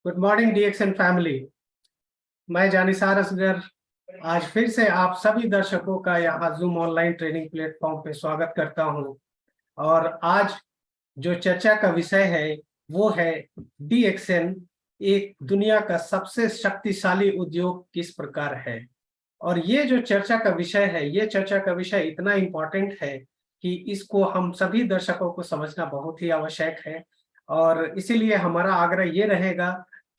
Good morning DXN family. मैं जानिसार असगर आज फिर से आप सभी दर्शकों का यहाँ जूम ऑनलाइन ट्रेनिंग प्लेटफॉर्म पे स्वागत करता हूँ। और आज जो चर्चा का विषय है वो है डीएक्सएन एक दुनिया का सबसे शक्तिशाली उद्योग किस प्रकार है। और ये जो चर्चा का विषय है, ये चर्चा का विषय इतना इम्पोर्टेंट है कि इसको हम सभी दर्शकों को समझना बहुत ही आवश्यक है। और इसीलिए हमारा आग्रह ये रहेगा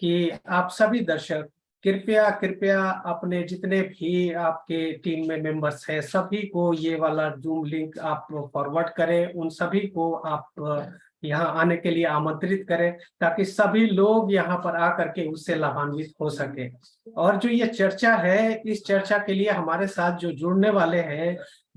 कि आप सभी दर्शक कृपया कृपया अपने जितने भी आपके टीम में मेंबर्स हैं सभी को ये वाला जूम लिंक आप फॉरवर्ड करें, उन सभी को आप यहाँ आने के लिए आमंत्रित करें ताकि सभी लोग यहाँ पर आकर के उससे लाभान्वित हो सके। और जो ये चर्चा है, इस चर्चा के लिए हमारे साथ जो जुड़ने वाले हैं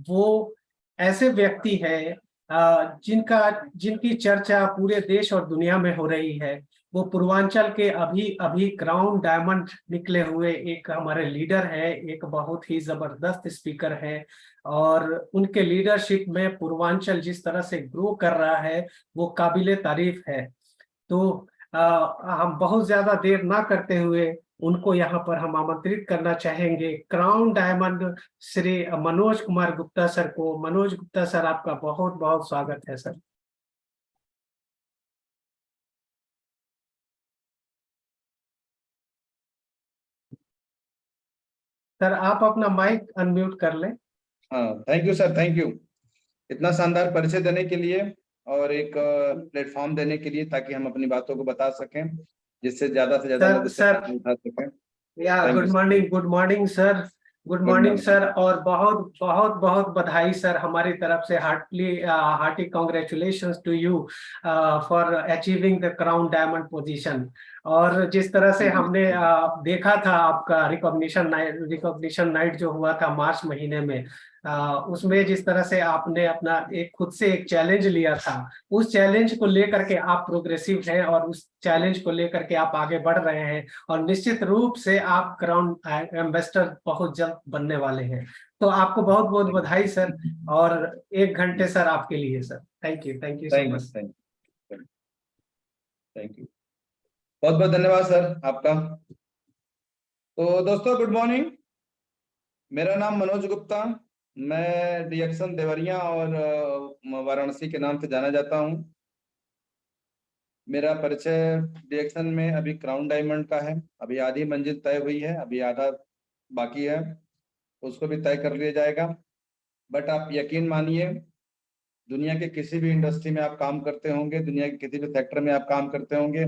वो ऐसे व्यक्ति हैं जिनकी चर्चा पूरे देश और दुनिया में हो रही है। वो पूर्वांचल के अभी अभी क्राउन डायमंड निकले हुए एक हमारे लीडर है, एक बहुत ही जबरदस्त स्पीकर है। और उनके लीडरशिप में पूर्वांचल जिस तरह से ग्रो कर रहा है वो काबिले तारीफ है। तो हम बहुत ज्यादा देर ना करते हुए उनको यहाँ पर हम आमंत्रित करना चाहेंगे, crown diamond Shri Manoj Kumar Gupta sir को। मनोज गुप्ता सर, आपका बहुत बहुत स्वागत है सर। सर आप अपना माइक अनम्यूट कर लें। हाँ, thank you sir, thank you इतना शानदार परिचय देने के लिए और एक प्लेटफॉर्म देने के लिए ताकि हम अपनी बातों को बता सकें जिससे ज्यादा से ज्यादा लोग इससे उठा सकें। या good morning sir, good morning sir. और बहुत बहुत बहुत बधाई सर हमारी तरफ से, hearty congratulations to you for achieving the crown diamond position. और जिस तरह से हमने देखा था आपका रिकॉग्निशन नाइट जो हुआ था मार्च महीने में, उसमें जिस तरह से आपने अपना एक खुद से एक चैलेंज लिया था, उस चैलेंज को लेकर के आप प्रोग्रेसिव हैं और उस चैलेंज को लेकर के आप आगे बढ़ रहे हैं। और निश्चित रूप से आप क्राउन एम्बेसडर बहुत जल्द बनने वाले हैं। तो आपको बहुत बहुत बधाई सर। और 1 घंटे सर आपके लिए sir. Thank you so much. Thank you, बहुत बहुत धन्यवाद सर आपका। तो दोस्तों गुड मॉर्निंग, मेरा नाम मनोज गुप्ता, मैं डीएक्सएन देवरिया और वाराणसी के नाम से जाना जाता हूं। मेरा परिचय डीएक्सन में अभी क्राउन डायमंड का है। अभी आधी मंजिल तय हुई है, अभी आधा बाकी है, उसको भी तय कर लिया जाएगा। बट आप यकीन मानिए, दुनिया के किसी भी इंडस्ट्री में आप काम करते होंगे, दुनिया के किसी भी सेक्टर में आप काम करते होंगे,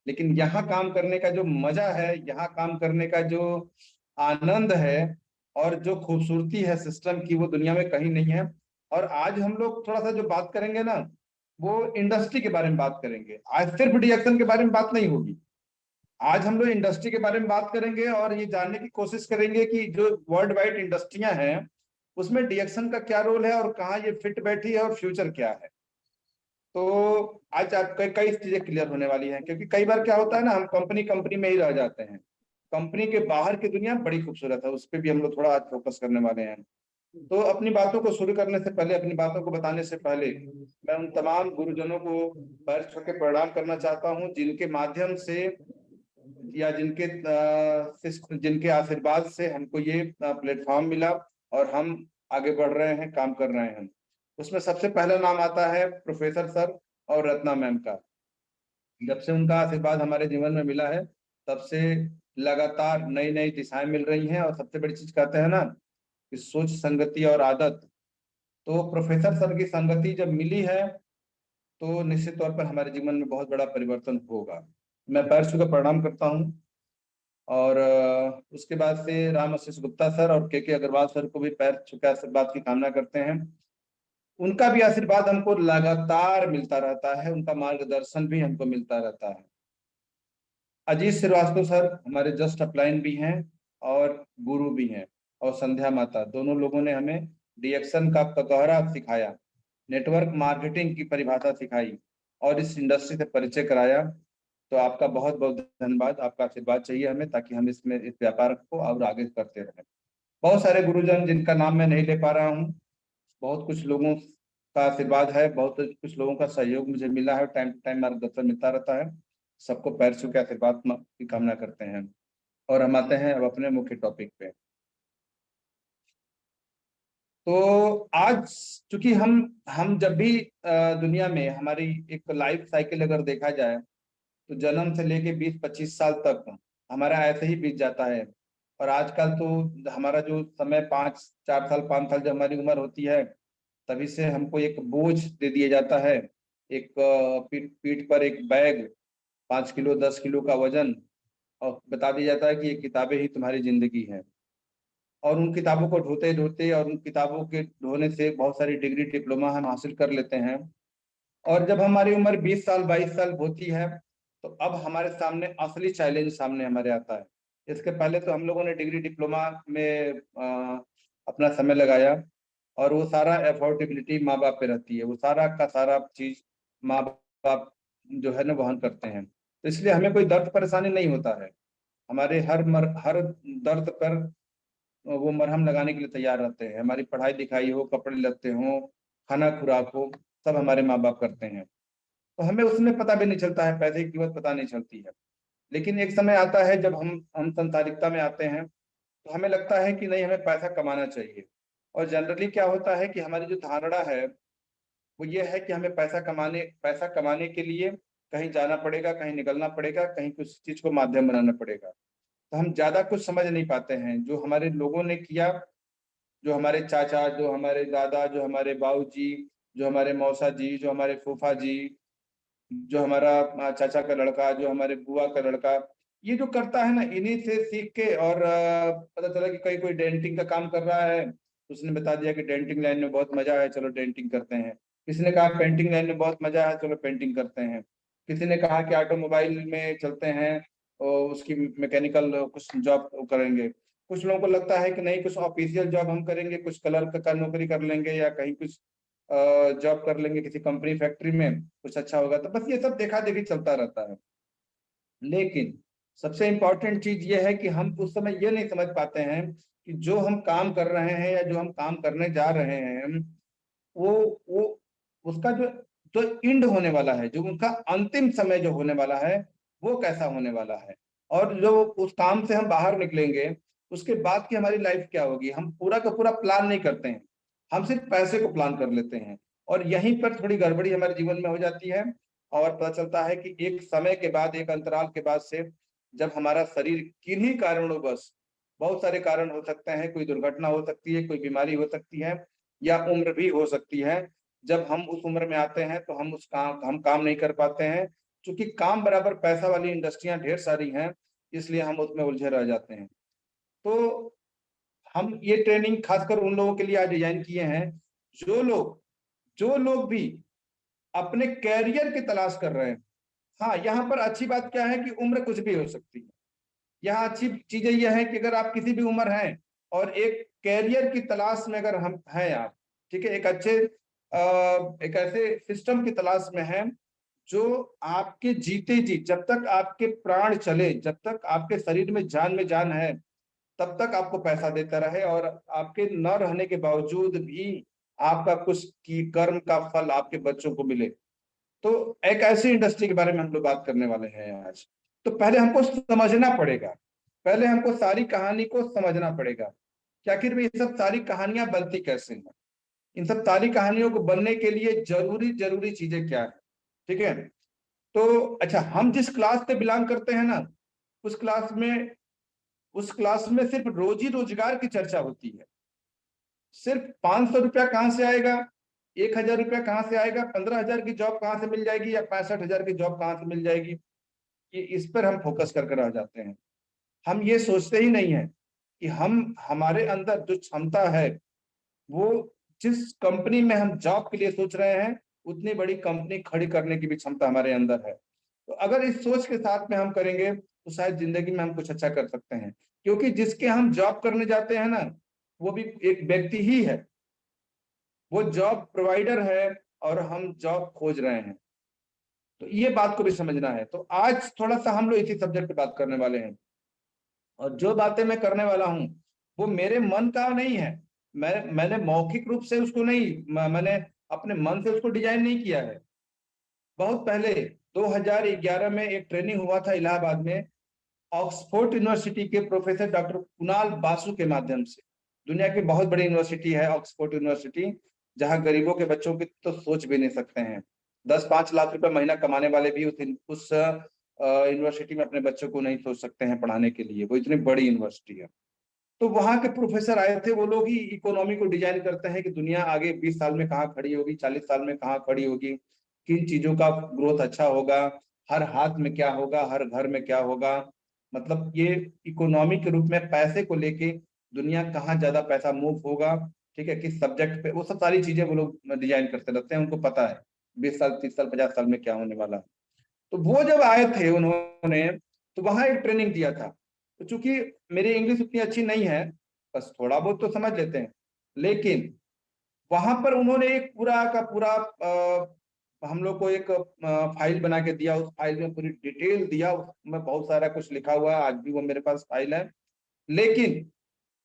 लेकिन यहाँ काम करने का जो मजा है, यहाँ काम करने का जो आनंद है और जो खूबसूरती है सिस्टम की, वो दुनिया में कहीं नहीं है। और आज हम लोग थोड़ा सा जो बात करेंगे ना, वो इंडस्ट्री के बारे में बात करेंगे। आज सिर्फ डीएक्सन के बारे में बात नहीं होगी, आज हम लोग इंडस्ट्री के बारे में बात करेंगे और ये जानने की कोशिश करेंगे कि जो वर्ल्ड वाइड इंडस्ट्रियां हैं उसमें डीएक्सन का क्या रोल है और कहाँ ये फिट बैठी है और फ्यूचर क्या है। तो आज आप कई चीजें क्लियर होने वाली हैं, क्योंकि कई बार क्या होता है ना, हम कंपनी कंपनी में ही रह जाते हैं। कंपनी के बाहर की दुनिया बड़ी खूबसूरत है, उस पर भी हम लोग थोड़ा आज फोकस करने वाले हैं। तो अपनी बातों को शुरू करने से पहले, अपनी बातों को बताने से पहले, मैं उन तमाम गुरुजनों को पैर छू के प्रणाम करना चाहता हूँ जिनके माध्यम से या जिनके आशीर्वाद से हमको ये प्लेटफॉर्म मिला और हम आगे बढ़ रहे हैं, काम कर रहे हैं। उसमें सबसे पहला नाम आता है प्रोफेसर सर और रत्ना मैम का। जब से उनका आशीर्वाद हमारे जीवन में मिला है, तब से लगातार नई नई दिशाएं मिल रही हैं। और सबसे बड़ी चीज कहते हैं ना कि सोच, संगति और आदत। तो प्रोफेसर सर की संगति जब मिली है तो निश्चित तौर पर हमारे जीवन में बहुत बड़ा परिवर्तन होगा। मैं पैर छू कर प्रणाम करता हूँ। और उसके बाद से राम आशीष गुप्ता सर और के अग्रवाल सर को भी पैर छू के आशीर्वाद की कामना करते हैं। उनका भी आशीर्वाद हमको लगातार मिलता रहता है, उनका मार्गदर्शन भी हमको मिलता रहता है। अजीत श्रीवास्तव सर हमारे जस्ट अपलाइन भी हैं और गुरु भी हैं, और संध्या माता, दोनों लोगों ने हमें डीएक्सन का कटोरा सिखाया, नेटवर्क मार्केटिंग की परिभाषा सिखाई और इस इंडस्ट्री से परिचय कराया। तो आपका बहुत बहुत धन्यवाद, आपका आशीर्वाद चाहिए हमें, ताकि हम इस व्यापार को और आगे करते रहें। बहुत सारे गुरुजन जिनका नाम मैं नहीं ले पा रहा हूँ, बहुत कुछ लोगों का आशीर्वाद है, बहुत कुछ लोगों का सहयोग मुझे मिला है, टाइम टू टाइम मार्गदर्शन मिलता रहता है। सबको पैर छू के आशीर्वाद की कामना करते हैं। और हम आते हैं अब अपने मुख्य टॉपिक पे। तो आज चूंकि हम जब भी दुनिया में हमारी एक लाइफ साइकिल अगर देखा जाए, तो जन्म से लेके 20-25 साल तक हमारा ऐसे ही बीत जाता है। और आजकल तो हमारा जो समय 4 साल 5 साल जब हमारी उम्र होती है, तभी से हमको एक बोझ दे दिया जाता है, एक पीठ पर एक बैग, 5 किलो 10 किलो का वजन, और बता दिया जाता है कि ये किताबें ही तुम्हारी जिंदगी है। और उन किताबों को ढोते ढोते और उन किताबों के ढोने से बहुत सारी डिग्री डिप्लोमा हम हासिल कर लेते हैं। और जब हमारी उम्र 20 साल 22 साल होती है, तो अब हमारे सामने असली चैलेंज सामने हमारे आता है। इसके पहले तो हम लोगों ने डिग्री डिप्लोमा में अपना समय लगाया, और वो सारा अफोर्डेबिलिटी माँ बाप पे रहती है, वो सारा का सारा चीज माँ बाप जो है ना वहन करते हैं। तो इसलिए हमें कोई दर्द परेशानी नहीं होता है। हमारे हर दर्द पर वो मरहम लगाने के लिए तैयार रहते हैं। हमारी पढ़ाई लिखाई हो, कपड़े लत्ते हो, खाना खुराक हो, सब हमारे माँ बाप करते हैं। तो हमें उसमें पता भी नहीं चलता है, पैसे की कीमत पता नहीं चलती है। लेकिन एक समय आता है जब हम संसारिकता में आते हैं, तो हमें लगता है कि नहीं, हमें पैसा कमाना चाहिए। और जनरली क्या होता है कि हमारी जो धारणा है वो ये है कि हमें पैसा कमाने के लिए कहीं जाना पड़ेगा, कहीं निकलना पड़ेगा, कहीं कुछ चीज को माध्यम बनाना पड़ेगा। तो हम ज्यादा कुछ समझ नहीं पाते हैं जो हमारे लोगों ने किया, जो हमारे चाचा, जो हमारे दादा, जो हमारे बाबूजी, जो हमारे मौसा जी, जो हमारे फूफा जी, जो हमारा चाचा का लड़का, जो हमारे बुआ का लड़का, ये जो करता है ना, इन्हीं से सीख के। और पता चला कि कहीं कोई डेंटिंग का काम कर रहा है, उसने बता दिया कि डेंटिंग लाइन में बहुत मजा है, चलो डेंटिंग करते हैं। किसी ने कहा पेंटिंग लाइन में बहुत मजा है, चलो पेंटिंग करते हैं। किसी ने कहा कि ऑटोमोबाइल में चलते हैं और उसकी मैकेनिकल कुछ जॉब करेंगे। कुछ लोगों को लगता है कि नहीं, कुछ ऑफिशियल जॉब हम करेंगे, कुछ क्लर्क का नौकरी कर लेंगे, या कहीं कुछ जॉब कर लेंगे किसी कंपनी फैक्ट्री में, कुछ अच्छा होगा। तो बस ये सब देखा देखी चलता रहता है। लेकिन सबसे इम्पोर्टेंट चीज ये है कि हम उस समय ये नहीं समझ पाते हैं कि जो हम काम कर रहे हैं या जो हम काम करने जा रहे हैं, वो उसका जो इंड होने वाला है, जो उनका अंतिम समय जो होने वाला है, वो कैसा होने वाला है। और जो उस काम से हम बाहर निकलेंगे, उसके बाद की हमारी लाइफ क्या होगी, हम पूरा का पूरा प्लान नहीं करते हैं। हम सिर्फ पैसे को प्लान कर लेते हैं, और यहीं पर थोड़ी गड़बड़ी हमारे जीवन में हो जाती है। और पता चलता है कि एक समय के बाद, एक अंतराल के बाद से जब हमारा शरीर किन्हीं कारणों बस, बहुत सारे कारण हो सकते हैं, कोई दुर्घटना हो सकती है, कोई बीमारी हो सकती है, या उम्र भी हो सकती है, जब हम उस उम्र में आते हैं तो हम काम नहीं कर पाते हैं। क्योंकि काम बराबर पैसा वाली इंडस्ट्रियां ढेर सारी हैं, इसलिए हम उसमें उलझे रह जाते हैं। तो हम ये ट्रेनिंग खासकर उन लोगों के लिए आज डिजाइन किए हैं जो लोग भी अपने कैरियर की तलाश कर रहे हैं। हाँ, यहाँ पर अच्छी बात क्या है कि उम्र कुछ भी हो सकती है। यहाँ अच्छी चीजें यह है कि अगर आप किसी भी उम्र हैं और एक कैरियर की तलाश में अगर हम हैं आप, ठीक है, एक ऐसे सिस्टम की तलाश में हैं जो आपके जीते जी, जब तक आपके प्राण चले, जब तक आपके शरीर में जान है, तब तक आपको पैसा देता रहे, और आपके न रहने के बावजूद भी आपका कुछ की कर्म का फल आपके बच्चों को मिले। तो एक ऐसी इंडस्ट्री के बारे में हम लोग बात करने वाले हैं आज। तो पहले हमको समझना पड़ेगा, पहले हमको सारी कहानी को समझना पड़ेगा कि आखिर में ये सब सारी कहानियां बनती कैसे हैं, इन सब सारी कहानियों को बनने के लिए जरूरी जरूरी चीजें क्या है। ठीक है, तो अच्छा, हम जिस क्लास से बिलोंग करते हैं ना, उस क्लास में उस क्लास में सिर्फ रोजी रोजगार की चर्चा होती है। सिर्फ 500 रुपया कहाँ से आएगा, 1000 रुपया कहाँ से आएगा, 15,000 की जॉब कहाँ से मिल जाएगी, या 65,000 की जॉब कहाँ से मिल जाएगी, ये इस पर हम फोकस कर रह जाते हैं। हम ये सोचते ही नहीं है कि हम हमारे अंदर जो क्षमता है, वो जिस कंपनी में हम जॉब के लिए सोच रहे हैं, उतनी बड़ी कंपनी खड़ी करने की भी क्षमता हमारे अंदर है। तो अगर इस सोच के साथ में हम करेंगे तो शायद जिंदगी में हम कुछ अच्छा कर सकते हैं। क्योंकि जिसके हम जॉब करने जाते हैं ना, वो भी एक व्यक्ति ही है, वो जॉब प्रोवाइडर है, और हम जॉब खोज रहे हैं। तो ये बात को भी समझना है। तो आज थोड़ा सा हम लोग इसी सब्जेक्ट पे बात करने वाले हैं, और जो बातें मैं करने वाला हूँ वो मेरे मन का नहीं है। मैंने मौखिक रूप से उसको नहीं, मैंने अपने मन से उसको डिजाइन नहीं किया है। बहुत पहले 2011 में एक ट्रेनिंग हुआ था इलाहाबाद में, ऑक्सफोर्ड यूनिवर्सिटी के प्रोफेसर डॉक्टर कुणाल बासु के माध्यम से। दुनिया की बहुत बड़ी यूनिवर्सिटी है ऑक्सफोर्ड यूनिवर्सिटी, जहां गरीबों के बच्चों की तो सोच भी नहीं सकते हैं। 10-5 लाख रुपए महीना कमाने वाले भी उस यूनिवर्सिटी में अपने बच्चों को नहीं सोच सकते हैं पढ़ाने के लिए, वो इतनी बड़ी यूनिवर्सिटी है। तो वहां के प्रोफेसर आए थे, वो लोग ही इकोनॉमी को डिजाइन करते हैं कि दुनिया आगे 20 साल में कहाँ खड़ी होगी, 40 साल में कहाँ खड़ी होगी, किन चीजों का ग्रोथ अच्छा होगा, हर हाथ में क्या होगा, हर घर में क्या होगा। मतलब ये इकोनॉमी के रूप में पैसे को लेके दुनिया कहाँ ज्यादा पैसा मूव होगा, ठीक है, किस सब्जेक्ट पे, वो सब सारी चीजें वो लोग डिजाइन करते रहते हैं। उनको पता है 20 साल, 30 साल, 50 साल में क्या होने वाला है। तो वो जब आए थे उन्होंने, तो वहां एक ट्रेनिंग दिया था। तो चूंकि मेरी इंग्लिश उतनी अच्छी नहीं है, बस थोड़ा बहुत तो समझ लेते हैं, लेकिन वहां पर उन्होंने एक पूरा का पूरा हम लोग को एक फाइल बना के दिया। उस फाइल में पूरी डिटेल दिया, उसमें बहुत सारा कुछ लिखा हुआ है, आज भी वो मेरे पास फाइल है। लेकिन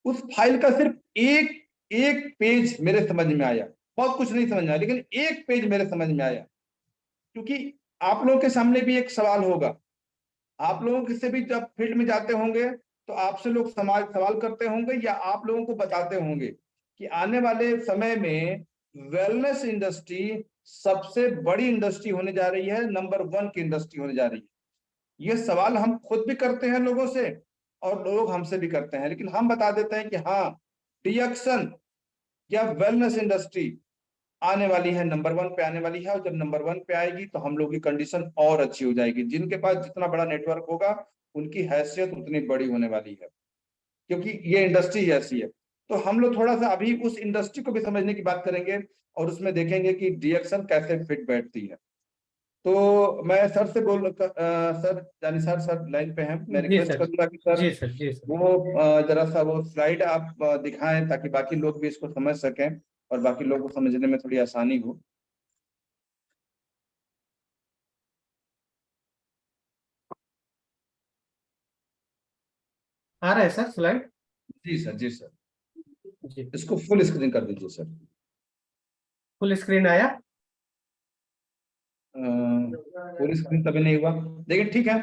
उस फाइल का सिर्फ एक एक पेज मेरे समझ में आया। बहुत कुछ नहीं समझ में आया, लेकिन एक पेज मेरे समझ में आया। क्योंकि आप लोगों के सामने भी एक सवाल होगा, आप लोगों से भी जब फील्ड में जाते होंगे तो आपसे लोग सवाल करते होंगे, या आप लोगों को बताते होंगे कि आने वाले समय में वेलनेस इंडस्ट्री सबसे बड़ी इंडस्ट्री होने जा रही है, नंबर 1 की इंडस्ट्री होने जा रही है। ये सवाल हम खुद भी करते हैं लोगों से, और लोग हमसे भी करते हैं, लेकिन हम बता देते हैं कि हाँ, डिएक्शन या वेलनेस इंडस्ट्री आने वाली है, नंबर 1 पे आने वाली है। और जब नंबर 1 पे आएगी तो हम लोग की कंडीशन और अच्छी हो जाएगी। जिनके पास जितना बड़ा नेटवर्क होगा, उनकी हैसियत उतनी बड़ी होने वाली है, क्योंकि ये इंडस्ट्री ऐसी है। तो हम लोग थोड़ा सा अभी उस इंडस्ट्री को भी समझने की बात करेंगे, और उसमें देखेंगे कि डिएक्शन कैसे फिट बैठती है। तो मैं सर से सर जानी सर लाइन पे हैं, मैं जी रिक्वेस्ट सर। करूंगा कि सर जी सर। जी सर। वो जरा सा वो स्लाइड आप दिखाएं, ताकि बाकी लोग भी इसको समझ सकें और बाकी लोगों को समझने में थोड़ी आसानी हो। आ रहा है सर स्लाइड? जी सर, जी सर, जी। इसको फुल स्क्रीन कर दीजिए सर। फुल स्क्रीन आया? पूरी स्क्रीन तभी नहीं हुआ, लेकिन ठीक है।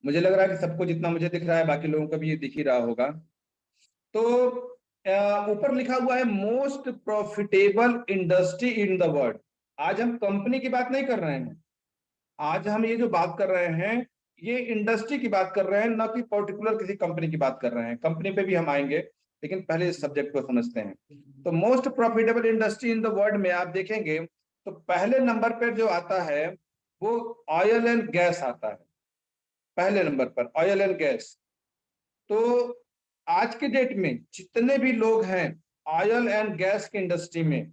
मुझे लग रहा है कि सबको जितना मुझे दिख रहा है, बाकी लोगों को भी ये दिख ही रहा होगा। तो ऊपर लिखा हुआ है most profitable industry in the world. आज हम कंपनी की बात नहीं कर रहे हैं, आज हम ये जो बात कर रहे हैं ये इंडस्ट्री की बात कर रहे हैं, ना कि पर्टिकुलर किसी कंपनी की बात कर रहे हैं। कंपनी पे भी हम आएंगे, लेकिन पहले इस सब्जेक्ट को समझते हैं। तो most profitable industry in the world में आप देखेंगे तो पहले नंबर पर जो आता है वो ऑयल एंड गैस आता है, पहले नंबर पर ऑयल एंड गैस। तो आज के डेट में जितने भी लोग हैं ऑयल एंड गैस की इंडस्ट्री में,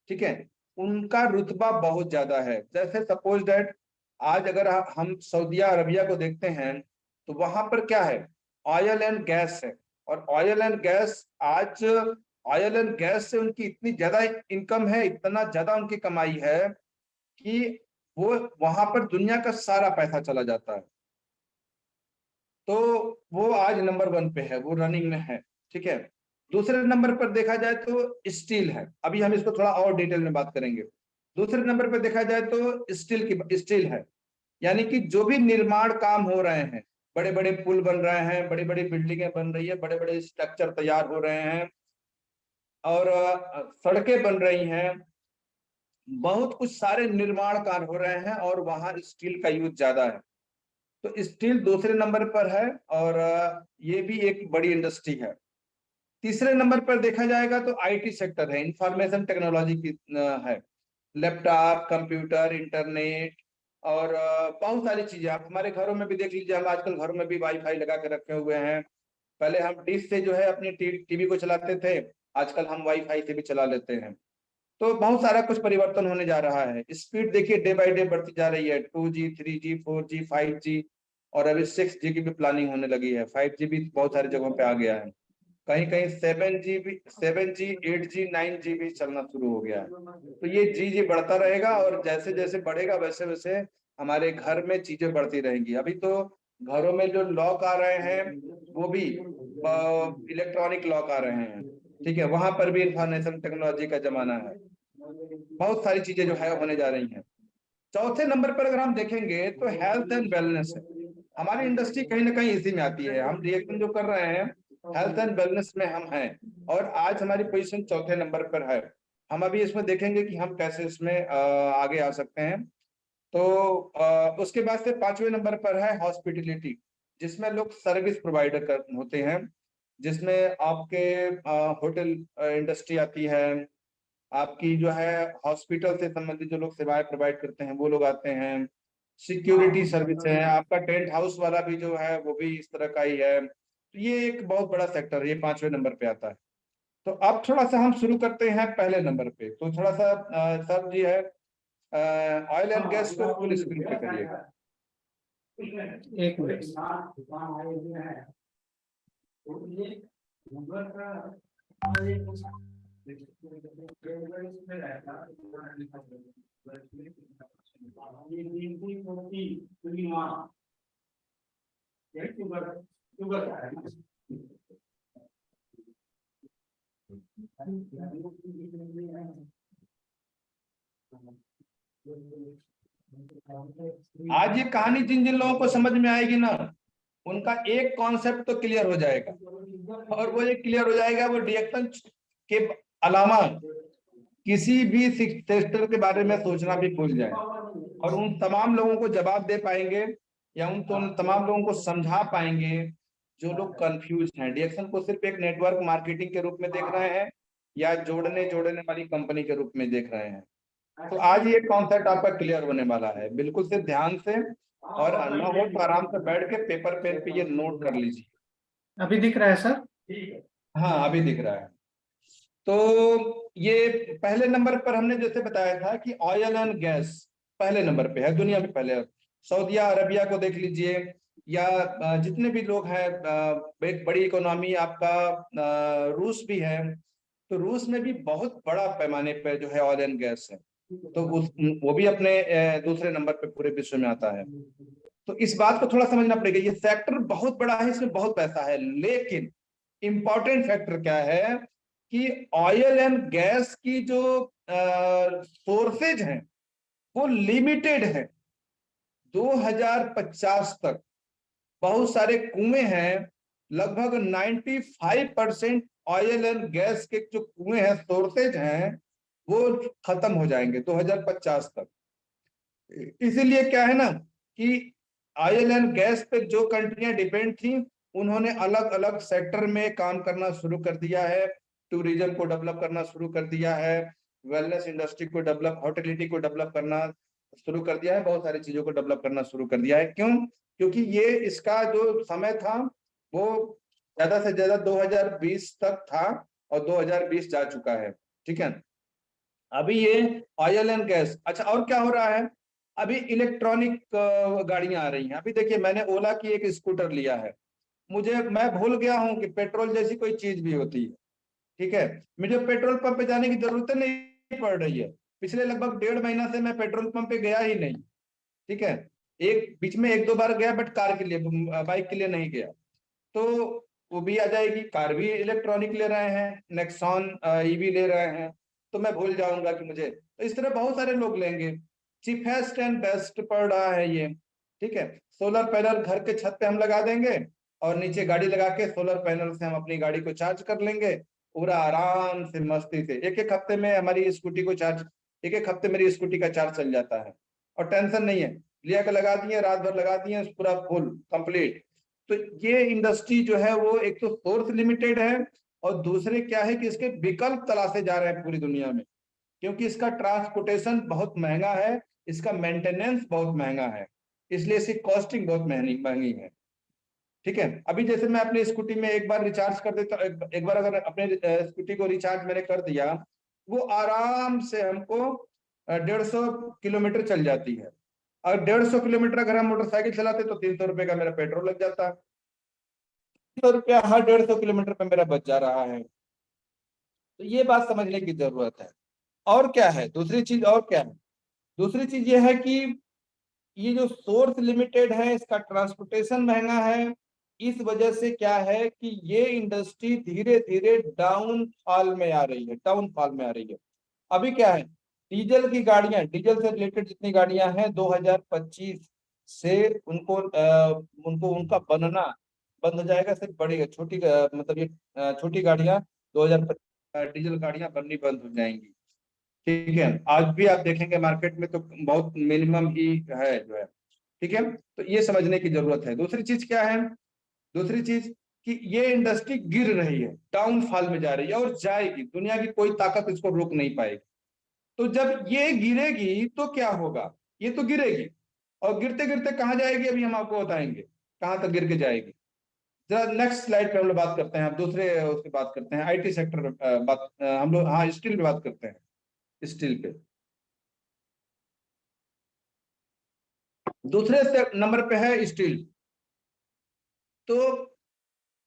ठीक है, उनका रुतबा बहुत ज्यादा है। जैसे सपोज दैट आज अगर हम सऊदी अरबिया को देखते हैं तो वहां पर क्या है, ऑयल एंड गैस है। और ऑयल एंड गैस आज, ऑयल एंड गैस से उनकी इतनी ज्यादा इनकम है, इतना ज्यादा उनकी कमाई है कि वो वहां पर दुनिया का सारा पैसा चला जाता है। तो वो आज नंबर 1 पे है, वो रनिंग में है, ठीक है। दूसरे नंबर पर देखा जाए तो स्टील है, अभी हम इसको थोड़ा और डिटेल में बात करेंगे। दूसरे नंबर पर देखा जाए तो स्टील है, यानी कि जो भी निर्माण काम हो रहे हैं, बड़े बड़े पुल बन रहे हैं, बड़ी बड़ी बिल्डिंगें बन रही है, बड़े बड़े स्ट्रक्चर तैयार हो रहे हैं और सड़कें बन रही हैं, बहुत कुछ सारे निर्माण कार्य हो रहे हैं और वहां स्टील का यूज ज्यादा है। तो स्टील दूसरे नंबर पर है और ये भी एक बड़ी इंडस्ट्री है। तीसरे नंबर पर देखा जाएगा तो आईटी सेक्टर है, इंफॉर्मेशन टेक्नोलॉजी की है, लैपटॉप, कंप्यूटर, इंटरनेट और बहुत सारी चीजें। आप हमारे घरों में भी देख लीजिए, हम आजकल घरों में भी वाईफाई लगा के रखे हुए हैं। पहले हम डिश से जो है अपनी टीवी को चलाते थे, आजकल हम वाईफाई से भी चला लेते हैं। तो बहुत सारा कुछ परिवर्तन होने जा रहा है। स्पीड देखिए डे बाय डे बढ़ती जा रही है, 2G, 3G, 4G, 5G और अभी 6G की भी प्लानिंग होने लगी है। 5G भी बहुत सारी जगहों पे आ गया है, कहीं कहीं 7G, 8G, 9G भी चलना शुरू हो गया है। तो ये जी बढ़ता रहेगा और जैसे जैसे बढ़ेगा वैसे वैसे हमारे घर में चीजें बढ़ती रहेंगी। अभी तो घरों में जो लॉक आ रहे हैं वो भी इलेक्ट्रॉनिक लॉक आ रहे हैं, ठीक है, वहां पर भी इंफॉर्मेशन टेक्नोलॉजी का जमाना है। बहुत सारी चीजें जो है होने जा रही हैं। चौथे नंबर पर अगर हम देखेंगे तो हेल्थ एंड वेलनेस है। हमारी इंडस्ट्री कहीं ना कहीं इसी में आती है, हम रिएक्शन जो कर रहे हैं हेल्थ एंड वेलनेस में हम हैं और आज हमारी पोजीशन चौथे नंबर पर है। हम अभी इसमें देखेंगे कि हम कैसे इसमें आगे आ सकते हैं। तो उसके बाद से पांचवें नंबर पर है हॉस्पिटलिटी, जिसमें लोग सर्विस प्रोवाइडर होते हैं, जिसमें आपके होटल इंडस्ट्री आती है, आपकी जो है हॉस्पिटल से संबंधित जो लोग सेवाएं प्रोवाइड करते हैं वो लोग आते हैं, सिक्योरिटी सर्विस है, आपका टेंट हाउस वाला भी जो है वो भी इस तरह का ही है। तो ये एक बहुत बड़ा सेक्टर है, ये पांचवें नंबर पे आता है। तो अब थोड़ा सा हम शुरू करते हैं पहले नंबर पे। तो थोड़ा सा सर जी है, ऑयल एंड गैस को फुल स्क्रीन पे करिएगा। एक मिनट। आज ये कहानी जिन जिन लोगों को समझ में आएगी ना, उनका एक कॉन्सेप्ट तो क्लियर हो जाएगा, और वो ये क्लियर हो जाएगा वो रिएक्शन के अलावा किसी भी सेक्टर के बारे में सोचना भी भूल जाए और उन तमाम लोगों को जवाब दे पाएंगे या उन तमाम लोगों को समझा पाएंगे जो लोग कंफ्यूज हैं, रिएक्शन को सिर्फ एक नेटवर्क मार्केटिंग के रूप में देख रहे हैं या जोड़ने वाली कंपनी के रूप में देख रहे हैं। तो आज ये कॉन्सेप्ट आपका क्लियर होने वाला है, बिल्कुल से ध्यान से, और ना हो तो आराम से बैठ के पेपर पेन पे ये नोट कर लीजिए। अभी दिख रहा है सर? हाँ अभी दिख रहा है। तो ये पहले नंबर पर हमने जैसे बताया था कि ऑयल एंड गैस पहले नंबर पे है दुनिया में। पहले सऊदी अरबिया को देख लीजिए या जितने भी लोग हैं, एक बड़ी इकोनॉमी आपका रूस भी है, तो रूस में भी बहुत बड़ा पैमाने पे जो है ऑयल एंड गैस है। तो वो भी अपने दूसरे नंबर पे पूरे विश्व में आता है। तो इस बात को थोड़ा समझना पड़ेगा, ये सेक्टर बहुत बड़ा है, इसमें बहुत पैसा है, लेकिन इंपॉर्टेंट फैक्टर क्या है कि ऑयल एंड गैस की जो सोर्सेज हैं वो लिमिटेड है। 2050 तक बहुत सारे कुएं हैं, लगभग 95% ऑयल एंड गैस के जो कुएं हैं, सोर्सेज हैं, वो खत्म हो जाएंगे 2050 तक। इसीलिए क्या है ना कि ऑयल एंड गैस पे जो कंट्रियां डिपेंड थी, उन्होंने अलग अलग सेक्टर में काम करना शुरू कर दिया है। टूरिज्म को डेवलप करना शुरू कर दिया है, वेलनेस इंडस्ट्री को डेवलप, हॉस्पिटैलिटी को डेवलप करना शुरू कर दिया है, बहुत सारी चीजों को डेवलप करना शुरू कर दिया है। क्यों? क्योंकि ये इसका जो समय था वो ज्यादा से ज्यादा 2020 तक था, और 2020 जा चुका है। ठीक है, अभी ये ऑयल एंड गैस। अच्छा, और क्या हो रहा है? अभी इलेक्ट्रॉनिक गाड़ियां आ रही हैं। अभी देखिए, मैंने ओला की एक स्कूटर लिया है। मैं भूल गया हूं कि पेट्रोल जैसी कोई चीज भी होती है। ठीक है, मुझे पेट्रोल पंप पे जाने की जरूरत नहीं पड़ रही है। पिछले लगभग 1.5 महीना से मैं पेट्रोल पंप पे गया ही नहीं। ठीक है, एक बीच में 1-2 बार गया, बट कार के लिए, बाइक के लिए नहीं गया। तो वो भी आ जाएगी। कार भी इलेक्ट्रॉनिक ले रहे हैं, नेक्सॉन ईवी ले रहे हैं। तो मैं भूल जाऊंगा कि मुझे, तो इस तरह बहुत सारे लोग लेंगे। चीपेस्ट एंड बेस्ट पड़ रहा है ये। ठीक है, सोलर पैनल घर के छत पे हम लगा देंगे, और नीचे गाड़ी लगा के सोलर पैनल से हम अपनी गाड़ी को चार्ज कर लेंगे, पूरा आराम से मस्ती से। एक एक हफ्ते में हमारी स्कूटी को चार्ज, एक एक हफ्ते मेरी स्कूटी का चार्ज चल जाता है, और टेंशन नहीं है। लिया के लगा दिए, रात भर लगा दिए, पूरा फुल कंप्लीट। तो ये इंडस्ट्री जो है वो एक तो सोर्स लिमिटेड है, और दूसरे क्या है कि इसके विकल्प तलाशे जा रहे हैं पूरी दुनिया में, क्योंकि इसका ट्रांसपोर्टेशन बहुत महंगा है, इसका मेंटेनेंस बहुत महंगा है, इसलिए इसकी कॉस्टिंग बहुत महंगी महंगी है। ठीक है, अभी जैसे मैं अपनी स्कूटी में एक बार रिचार्ज कर देता, एक बार अगर अपने स्कूटी को रिचार्ज मैंने कर दिया, वो आराम से हमको 150 किलोमीटर चल जाती है। और 150 किलोमीटर अगर हम मोटरसाइकिल चलाते तो 300 रुपए का मेरा पेट्रोल लग जाता है। 300 रुपया हर 150 किलोमीटर पे मेरा बच जा रहा है। तो ये बात समझने की जरूरत है। और क्या है दूसरी चीज, और क्या है दूसरी चीज? ये है कि ये जो सोर्स लिमिटेड है, इसका ट्रांसपोर्टेशन महंगा है। इस वजह से क्या है कि ये इंडस्ट्री धीरे धीरे डाउनफॉल में आ रही है, डाउनफॉल में आ रही है। अभी क्या है, डीजल की गाड़ियां, डीजल से रिलेटेड जितनी गाड़ियां हैं, 2025 से उनको उनका बनना बंद हो जाएगा। सिर्फ बड़ी छोटी मतलब ये छोटी गाड़ियां 2025 डीजल गाड़ियां बननी बंद हो जाएंगी। ठीक है, आज भी आप देखेंगे मार्केट में तो बहुत मिनिमम ही है जो है। ठीक है, तो ये समझने की जरूरत है। दूसरी चीज क्या है? दूसरी चीज कि ये इंडस्ट्री गिर रही है, डाउनफॉल में जा रही है, और जाएगी। दुनिया की कोई ताकत इसको रोक नहीं पाएगी। तो जब ये गिरेगी तो क्या होगा? ये तो गिरेगी, और गिरते गिरते कहाँ जाएगी अभी हम आपको बताएंगे कहाँ तक गिर के जाएगी। जरा नेक्स्ट स्लाइड पे हम लोग बात करते हैं, अब दूसरे उसकी बात करते हैं, आईटी सेक्टर बात हम लोग, हाँ, स्टील पे बात करते हैं। स्टील पे दूसरे नंबर पे है स्टील। तो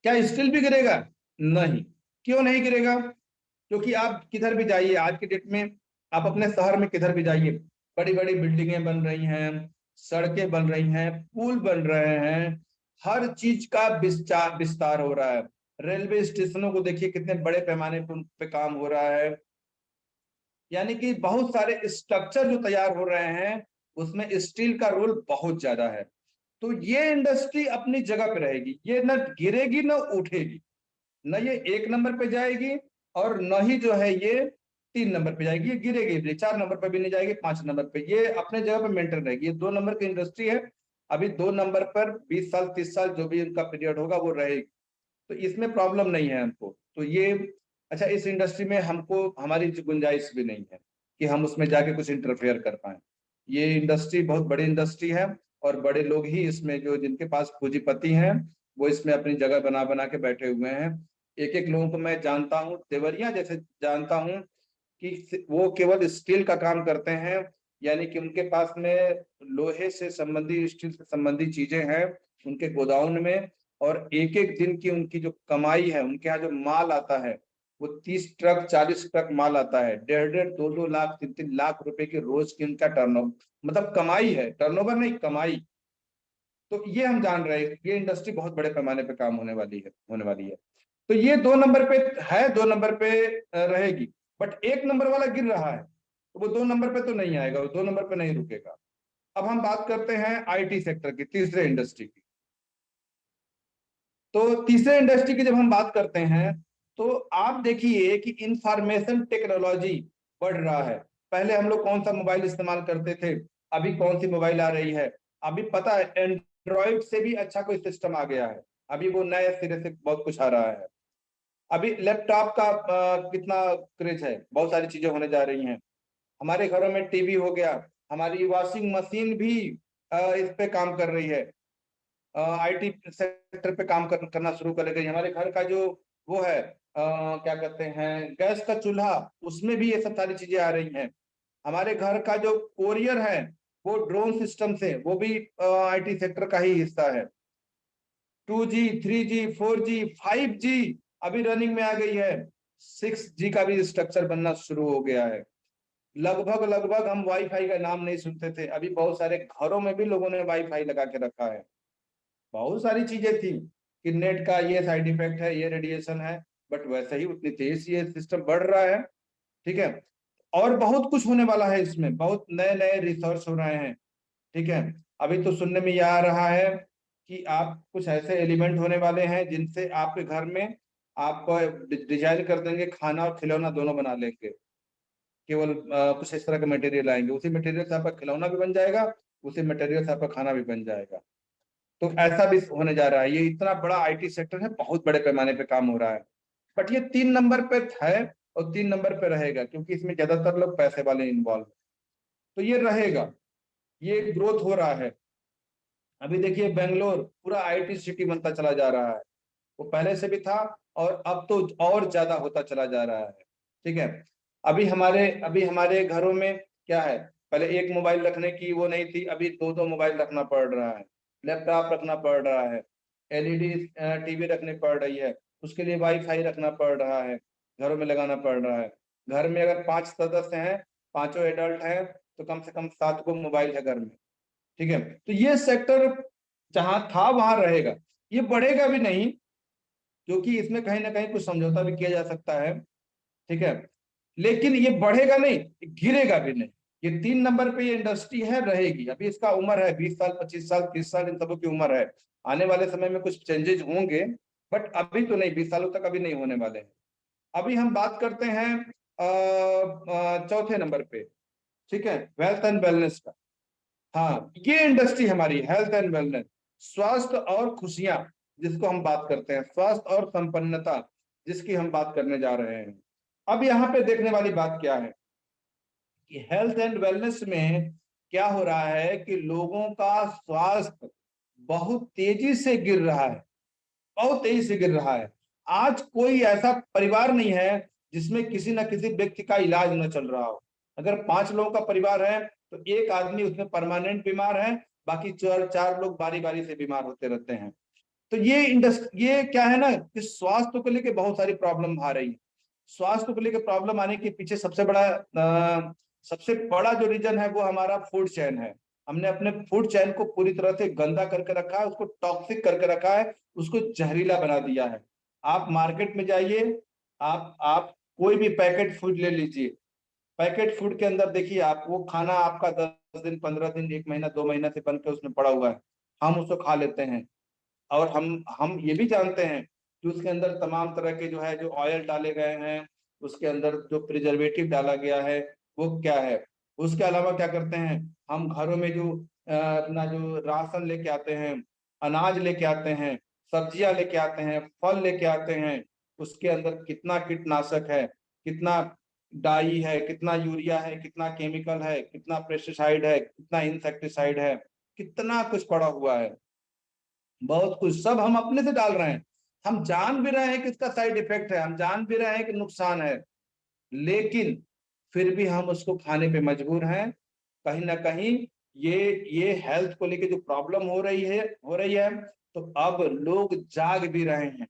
क्या स्टील भी गिरेगा? नहीं। क्यों नहीं गिरेगा? क्योंकि आप किधर भी जाइए आज की डेट में, आप अपने शहर में किधर भी जाइए, बड़ी बड़ी बिल्डिंगें बन रही हैं, सड़कें बन रही हैं, पुल बन रहे हैं, हर चीज का विस्तार विस्तार हो रहा है। रेलवे स्टेशनों को देखिए, कितने बड़े पैमाने पर उन पे काम हो रहा है। यानी कि बहुत सारे स्ट्रक्चर जो तैयार हो रहे हैं, उसमें स्टील का रोल बहुत ज्यादा है। तो ये इंडस्ट्री अपनी जगह पे रहेगी, ये न गिरेगी न उठेगी। न ये 1 नंबर पे जाएगी, और न ही जो है ये 3 नंबर पे जाएगी। ये गिरेगी भी, 4 नंबर पे भी नहीं जाएगी, 5 नंबर पे। ये अपने जगह पे मेंटेन रहेगी। ये 2 नंबर की इंडस्ट्री है। अभी 2 नंबर पर 20 साल 30 साल जो भी इनका पीरियड होगा वो रहेगी। तो इसमें प्रॉब्लम नहीं है हमको। तो ये, अच्छा, इस इंडस्ट्री में हमको हमारी गुंजाइश भी नहीं है कि हम उसमें जाके कुछ इंटरफेयर कर पाए। ये इंडस्ट्री बहुत बड़ी इंडस्ट्री है, और बड़े लोग ही इसमें, जो जिनके पास पूंजीपति हैं, वो इसमें अपनी जगह बना बना के बैठे हुए हैं। एक एक लोगों को मैं जानता हूँ, देवरिया जैसे जानता हूँ, कि वो केवल स्टील का काम करते हैं। यानी कि उनके पास में लोहे से संबंधी, स्टील से संबंधी चीजें हैं उनके गोदाउन में। और एक एक दिन की उनकी जो कमाई है, उनके यहाँ जो माल आता है, वो 30 ट्रक 40 ट्रक माल आता है। 1.5 1.5 2 2 लाख 3 3 लाख रुपए की रोज की उनका टर्नओवर, मतलब कमाई है, टर्नओवर नहीं, कमाई। तो ये हम जान रहे हैं, ये इंडस्ट्री बहुत बड़े पैमाने पे काम होने वाली है। तो ये 2 नंबर पे है, 2 नंबर पे रहेगी। बट 1 नंबर वाला गिर रहा है, तो वो 2 नंबर पे तो नहीं आएगा, वो 2 नंबर पे नहीं रुकेगा। अब हम बात करते हैं आईटी सेक्टर की, तीसरे इंडस्ट्री की। तो तीसरे इंडस्ट्री की जब हम बात करते हैं, तो आप देखिए कि इंफॉर्मेशन टेक्नोलॉजी बढ़ रहा है। पहले हम लोग कौन सा मोबाइल इस्तेमाल करते थे? अभी कौन सी मोबाइल आ रही है, अभी पता है एंड्रॉइड से भी अच्छा कोई सिस्टम आ गया है, अभी वो नए सिरे से बहुत कुछ आ रहा है। अभी लैपटॉप का कितना क्रेज है, बहुत सारी चीजें होने जा रही हैं। हमारे घरों में टीवी हो गया, हमारी वॉशिंग मशीन भी इस पे काम कर रही है, आईटी सेक्टर पे काम करना शुरू कर गई। हमारे घर का जो वो है क्या कहते हैं गैस का चूल्हा, उसमें भी ये सब सारी चीजें आ रही हैं। हमारे घर का जो कोरियर है वो ड्रोन सिस्टम से, वो भी आईटी सेक्टर का ही हिस्सा है। 2G 3G 4G 5G अभी रनिंग में आ गई है, 6G का भी स्ट्रक्चर बनना शुरू हो गया है। लगभग लगभग हम वाईफाई का नाम नहीं सुनते थे, अभी बहुत सारे घरों में भी लोगों ने वाईफाई लगा के रखा है। बहुत सारी चीजें थी कि नेट का ये साइड इफेक्ट है, ये रेडिएशन है, बट वैसे ही उतनी तेज ये सिस्टम बढ़ रहा है। ठीक है, और बहुत कुछ होने वाला है इसमें, बहुत नए नए रिसर्च हो रहे हैं। ठीक है, अभी तो सुनने में यह आ रहा है कि आप कुछ ऐसे एलिमेंट होने वाले हैं जिनसे आपके घर में आप डिजाइन कर देंगे, खाना और खिलौना दोनों बना लेंगे। केवल कुछ इस तरह के मटेरियल आएंगे, उसी मटेरियल से आपका खिलौना भी बन जाएगा, उसी मटेरियल से आपका खाना भी बन जाएगा। तो ऐसा भी होने जा रहा है, ये इतना बड़ा आईटी सेक्टर है, बहुत बड़े पैमाने पे काम हो रहा है। बट ये 3 नंबर पे है और 3 नंबर पे रहेगा, क्योंकि इसमें ज्यादातर लोग पैसे वाले इन्वॉल्व, तो ये रहेगा, ये ग्रोथ हो रहा है। अभी देखिए बेंगलोर पूरा आईटी सिटी बनता चला जा रहा है, वो पहले से भी था और अब तो और ज्यादा होता चला जा रहा है। ठीक है, अभी हमारे घरों में क्या है, पहले एक मोबाइल रखने की वो नहीं थी, अभी दो दो मोबाइल रखना पड़ रहा है, लैपटॉप रखना पड़ रहा है, एलईडी टीवी रखनी पड़ रही है, उसके लिए वाईफाई रखना पड़ रहा है, घरों में लगाना पड़ रहा है। घर में अगर 5 सदस्य हैं, पांचों एडल्ट हैं, तो कम से कम 7 को मोबाइल है घर में। ठीक है, तो ये सेक्टर जहां था वहां रहेगा, ये बढ़ेगा भी नहीं, क्योंकि इसमें कहीं ना कहीं कुछ समझौता भी किया जा सकता है। ठीक है, लेकिन ये बढ़ेगा नहीं, गिरेगा भी नहीं। ये 3 नंबर पे ये इंडस्ट्री है, रहेगी। अभी इसका उम्र है 20 साल, 25 साल, 30 साल, इन सबों की उम्र है। आने वाले समय में कुछ चेंजेस होंगे, बट अभी तो नहीं, 20 सालों तक अभी नहीं होने वाले हैं। अभी हम बात करते हैं चौथे नंबर पे, ठीक है, वेल्थ एंड वेलनेस का। हाँ, ये इंडस्ट्री हमारी हेल्थ एंड वेलनेस, स्वास्थ्य और खुशियां, जिसको हम बात करते हैं, स्वास्थ्य और संपन्नता, जिसकी हम बात करने जा रहे हैं। अब यहाँ पे देखने वाली बात क्या है कि हेल्थ एंड वेलनेस में क्या हो रहा है कि लोगों का स्वास्थ्य बहुत तेजी से गिर रहा है, बहुत तेजी से गिर रहा है। आज कोई ऐसा परिवार नहीं है जिसमें किसी न किसी व्यक्ति का इलाज न चल रहा हो। अगर 5 लोगों का परिवार है तो एक आदमी उसमें परमानेंट बीमार है, बाकी चार चार लोग बारी बारी से बीमार होते रहते हैं। तो ये क्या है ना कि स्वास्थ्य को लेकर बहुत सारी प्रॉब्लम आ रही है। स्वास्थ्य को लेकर प्रॉब्लम आने के पीछे सबसे बड़ा जो रीजन है वो हमारा फूड चेन है। हमने अपने फूड चेन को पूरी तरह से गंदा करके रखा है, उसको टॉक्सिक करके रखा है, उसको जहरीला बना दिया है। आप मार्केट में जाइए, आप कोई भी पैकेट फूड ले लीजिए, पैकेट फूड के अंदर देखिए आप, वो खाना आपका 10 दिन 15 दिन 1 महीना 2 महीना से बन के उसमें पड़ा हुआ है, हम उसको खा लेते हैं। और हम ये भी जानते हैं कि उसके अंदर तमाम तरह के जो है जो ऑयल डाले गए हैं, उसके अंदर जो प्रिजर्वेटिव डाला गया है वो क्या है। उसके अलावा क्या करते हैं, हम घरों में जो अपना जो राशन लेके आते हैं, अनाज लेके आते हैं, सब्जियां लेके आते हैं, फल लेके आते हैं, उसके अंदर कितना कीटनाशक है, कितना डाई है, कितना यूरिया है, कितना केमिकल है, कितना पेस्टिसाइड है, कितना इंसेक्टिसाइड है, कितना कुछ पड़ा हुआ है। बहुत कुछ सब हम अपने से डाल रहे हैं। हम जान भी रहे हैं कि इसका साइड इफेक्ट है, हम जान भी रहे हैं कि नुकसान है, लेकिन फिर भी हम उसको खाने पे मजबूर हैं। कहीं ना कहीं ये हेल्थ को लेके जो प्रॉब्लम हो रही है, तो अब लोग जाग भी रहे हैं,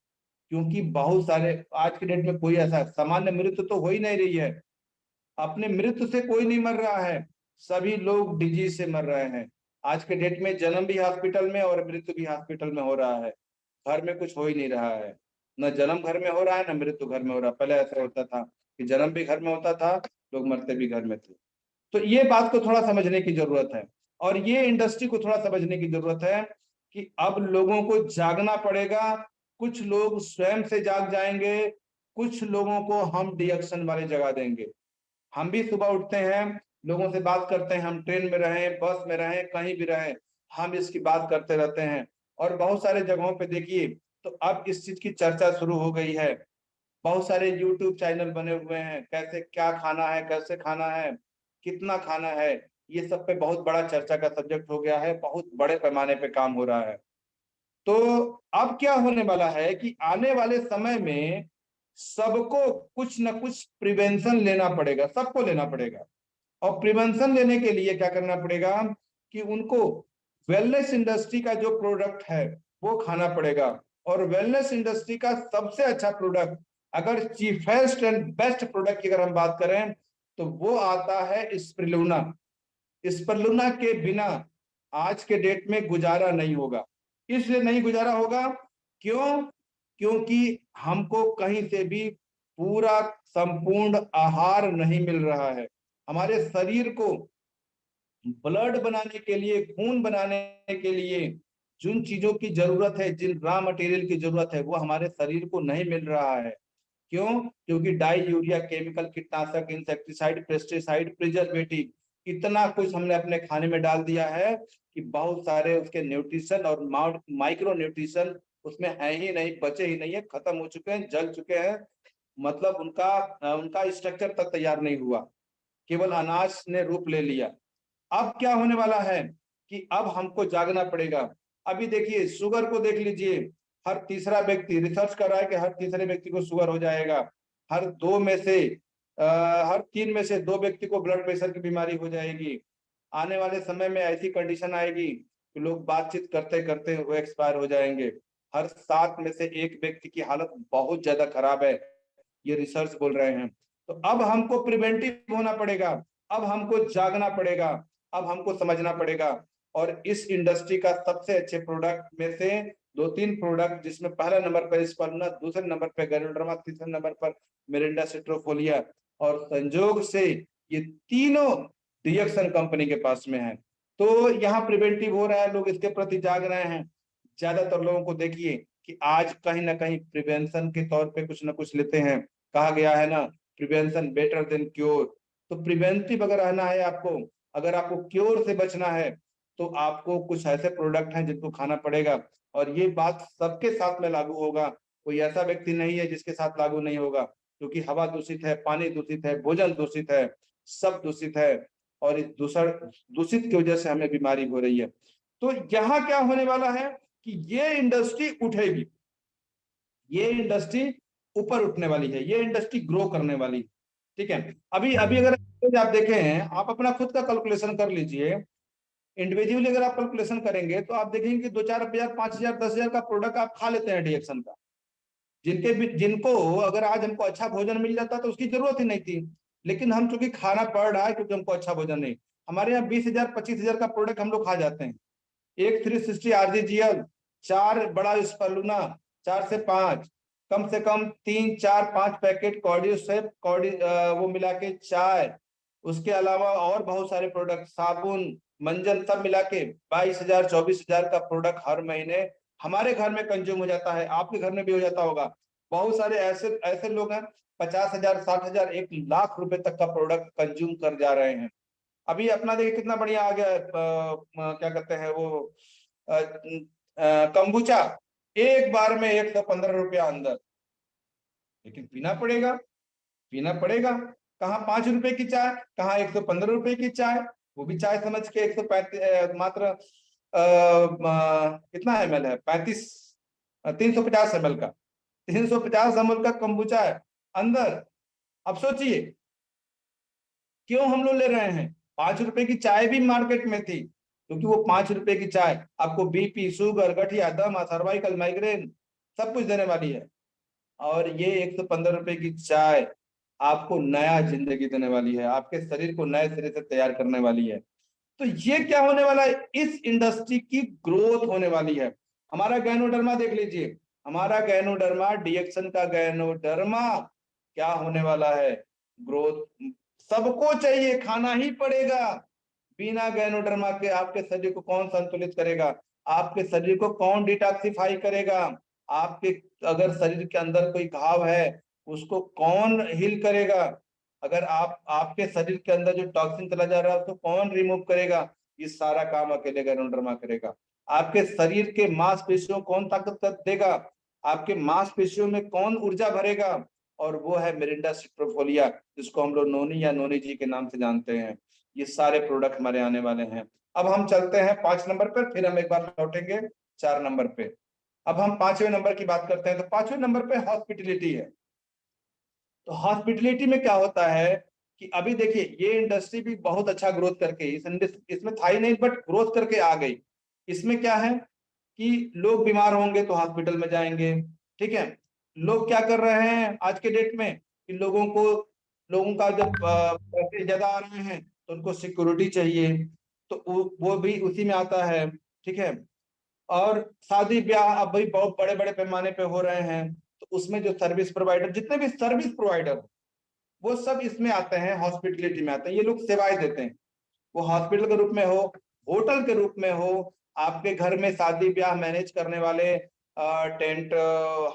क्योंकि बहुत सारे आज के डेट में कोई ऐसा सामान्य मृत्यु तो हो ही नहीं रही है। अपने मृत्यु से कोई नहीं मर रहा है, सभी लोग डिजीज से मर रहे हैं। आज के डेट में जन्म भी हॉस्पिटल में और मृत्यु भी हॉस्पिटल में हो रहा है, घर में कुछ हो ही नहीं रहा है। न जन्म घर में हो रहा है, न मृत्यु घर में हो रहा है। पहले ऐसा होता था कि जन्म भी घर में होता था, लोग मरते भी घर में थे। तो ये बात को थोड़ा समझने की जरूरत है, और ये इंडस्ट्री को थोड़ा समझने की जरूरत है कि अब लोगों को जागना पड़ेगा। कुछ लोग स्वयं से जाग जाएंगे, कुछ लोगों को हम डिएक्शन वाले जगा देंगे। हम भी सुबह उठते हैं, लोगों से बात करते हैं, हम ट्रेन में रहें, बस में रहें, कहीं भी रहें, हम इसकी बात करते रहते हैं। और बहुत सारे जगहों पे देखिए तो अब इस चीज की चर्चा शुरू हो गई है। बहुत सारे यूट्यूब चैनल बने हुए हैं, कैसे क्या खाना है, कैसे खाना है, कितना खाना है, ये सब पे बहुत बड़ा चर्चा का सब्जेक्ट हो गया है, बहुत बड़े पैमाने पे काम हो रहा है। तो अब क्या होने वाला है कि आने वाले समय में सबको कुछ ना कुछ प्रिवेंशन लेना पड़ेगा, सबको लेना पड़ेगा। और प्रिवेंशन लेने के लिए क्या करना पड़ेगा कि उनको वेलनेस इंडस्ट्री का जो प्रोडक्ट है वो खाना पड़ेगा। और वेलनेस इंडस्ट्री का सबसे अच्छा प्रोडक्ट, अगर चीफेस्ट एंड बेस्ट प्रोडक्ट की अगर हम बात करें तो वो आता है स्पिरुलिना। स्पिरुलिना के बिना आज के डेट में गुजारा नहीं होगा। इसलिए नहीं गुजारा होगा, क्यों? क्योंकि हमको कहीं से भी पूरा संपूर्ण आहार नहीं मिल रहा है। हमारे शरीर को ब्लड बनाने के लिए, खून बनाने के लिए जिन चीजों की जरूरत है, जिन रॉ मटेरियल की जरूरत है, वो हमारे शरीर को नहीं मिल रहा है। क्यों? क्योंकि डाई, यूरिया, केमिकल, कीटनाशक, इंसेक्टिसाइड, पेस्टिसाइड, प्रिजर्वेटिव, इतना कुछ हमने अपने खाने में डाल दिया है कि बहुत सारे उसके न्यूट्रिशन और माइक्रो न्यूट्रिशन उसमें है ही नहीं, बचे ही नहीं है, खत्म हो चुके हैं, जल चुके हैं। मतलब उनका उनका स्ट्रक्चर तक तैयार नहीं हुआ, केवल अनाज ने रूप ले लिया। अब क्या होने वाला है कि अब हमको जागना पड़ेगा। अभी देखिए शुगर को देख लीजिए, हर तीसरा व्यक्ति, रिसर्च कर रहा है कि हर तीसरे व्यक्ति को शुगर हो जाएगा। हर दो में से हर तीन में से दो व्यक्ति को ब्लड प्रेशर की बीमारी हो जाएगी। आने वाले समय में ऐसी कंडीशन आएगी कि लोग बातचीत करते करते वो एक्सपायर हो जाएंगे। हर सात में से एक व्यक्ति की हालत बहुत ज्यादा खराब है, ये रिसर्च बोल रहे हैं। तो अब हमको प्रिवेंटिव होना पड़ेगा, अब हमको जागना पड़ेगा, अब हमको समझना पड़ेगा। और इस इंडस्ट्री का सबसे अच्छे प्रोडक्ट में से दो तीन प्रोडक्ट, जिसमें पहला नंबर पर स्पिरुलिना, दूसरे नंबर पर गैनोडर्मा, तीसरे नंबर पर मिरिंडा सिट्रोफोलिया, और संजोग से ये तीनों डीएक्सन कंपनी के पास में है। तो यहाँ प्रिवेंटिव हो रहा है, लोग इसके प्रति जाग रहे हैं। ज्यादातर लोगों को देखिए कि आज कहीं ना कहीं प्रिवेंशन के तौर पे कुछ ना कुछ लेते हैं। कहा गया है ना, प्रिवेंशन बेटर देन क्योर। तो प्रिवेंटिव अगर रहना है आपको, अगर आपको क्योर से बचना है, तो आपको कुछ ऐसे प्रोडक्ट हैं जिनको खाना पड़ेगा। और ये बात सबके साथ में लागू होगा, कोई ऐसा व्यक्ति नहीं है जिसके साथ लागू नहीं होगा। क्योंकि हवा दूषित है, पानी दूषित है, भोजन दूषित है, सब दूषित है। और इस दूषित की वजह से हमें बीमारी हो रही है। तो यहाँ क्या होने वाला है कि ये इंडस्ट्री उठेगी, ये इंडस्ट्री ऊपर उठने वाली है, ये इंडस्ट्री ग्रो करने वाली। ठीक है, अभी अभी अगर आप देखें, आप अपना खुद का कैलकुलेशन कर लीजिए। इंडिविजुअली अगर आप कैलकुलेशन करेंगे तो आप देखेंगे कि 2-4 हजार, 5 हजार, 10 हजार का प्रोडक्ट आप खा लेते हैं डीएक्शन का। जिनको अगर आज हमको अच्छा भोजन मिल जाता तो उसकी जरूरत ही नहीं थी। लेकिन हम चूंकि खाना पड़ रहा है क्योंकि हमको अच्छा भोजन नहीं, हमारे यहाँ 20 हजार, 25 हजार का प्रोडक्ट हम लोग खा जाते हैं। एक 360 आरजीजीएल, 4 बड़ा स्पलूना, 4 से 5, कम से कम 3, 4, 5 पैकेट कॉर्डियोसेप, वो मिला के चाय, उसके अलावा और बहुत सारे प्रोडक्ट, साबुन, मंजन, सब मिला के 22 हजार, 24 हजार का प्रोडक्ट हर महीने हमारे घर में कंज्यूम हो जाता है। आपके घर में भी हो जाता होगा। बहुत सारे ऐसे ऐसे लोग हैं, 50 हजार, 60 हजार, 1 लाख रुपए तक का प्रोडक्ट कंज्यूम कर जा रहे हैं। अभी अपना देखिए कितना बढ़िया आ गया है, क्या कहते हैं वो, कंबुचा, एक बार में 115 रुपया अंदर। लेकिन पीना पड़ेगा, पीना पड़ेगा। कहाँ 5 रुपए की चाय, कहाँ 115 रुपए की चाय, वो भी चाय समझ के 135, मात्र कितना एमएल है, 350 एमएल का, 350 एमएल का कंबुचा है अंदर। अब सोचिए क्यों हम लोग ले रहे हैं। 5 रुपए की चाय भी मार्केट में थी, क्योंकि वो 5 रुपए की चाय आपको बीपी, शुगर, गठिया, दमा, सर्वाइकल, माइग्रेन सब कुछ देने वाली है। और ये 115 रुपए की चाय आपको नया जिंदगी देने वाली है, आपके शरीर को नए सिरे से तैयार करने वाली है। तो ये क्या होने वाला है, इस इंडस्ट्री की ग्रोथ होने वाली है। हमारा गैनोडर्मा देख लीजिए, हमारा गैनोडर्मा, डीएक्सन का गैनोडर्मा क्या होने वाला है, ग्रोथ सबको चाहिए, खाना ही पड़ेगा। बिना गैनोडर्मा के आपके शरीर को कौन संतुलित करेगा, आपके शरीर को कौन डिटॉक्सिफाई करेगा, आपके अगर शरीर के अंदर कोई घाव है उसको कौन हील करेगा। अगर आपके शरीर के अंदर जो टॉक्सिन चला जा रहा है तो कौन रिमूव करेगा? ये सारा काम अकेले गैरोड्रामा करेगा। आपके शरीर के मांसपेशियों कौन ताकत देगा? आपके मांसपेशियों में कौन ऊर्जा भरेगा? और वो है मिरिंडा सिट्रोफोलिया, जिसको हम लोग नोनी या नोनी जी के नाम से जानते हैं। ये सारे प्रोडक्ट हमारे आने वाले हैं। अब हम चलते हैं 5 नंबर पर, फिर हम एक बार लौटेंगे 4 नंबर पे। अब हम 5वें नंबर की बात करते हैं। तो 5वें नंबर पे हॉस्पिटलिटी है। तो हॉस्पिटलिटी में क्या होता है कि अभी देखिए ये इंडस्ट्री भी बहुत अच्छा ग्रोथ करके इसमें था ही नहीं, बट ग्रोथ करके आ गई। इसमें क्या है कि लोग बीमार होंगे तो हॉस्पिटल में जाएंगे। ठीक है, लोग क्या कर रहे हैं आज के डेट में कि लोगों का जब पैसे ज्यादा आ रहे हैं तो उनको सिक्योरिटी चाहिए, तो वो भी उसी में आता है। ठीक है, और शादी ब्याह अब भाई बहुत बड़े बड़े पैमाने पे हो रहे हैं, तो उसमें जो सर्विस प्रोवाइडर, जितने भी सर्विस प्रोवाइडर, वो सब इसमें आते हैं, हॉस्पिटलिटी में आते हैं। ये लोग सेवाएं देते हैं, वो हॉस्पिटल के रूप में हो, होटल के रूप में हो, आपके घर में शादी ब्याह मैनेज करने वाले टेंट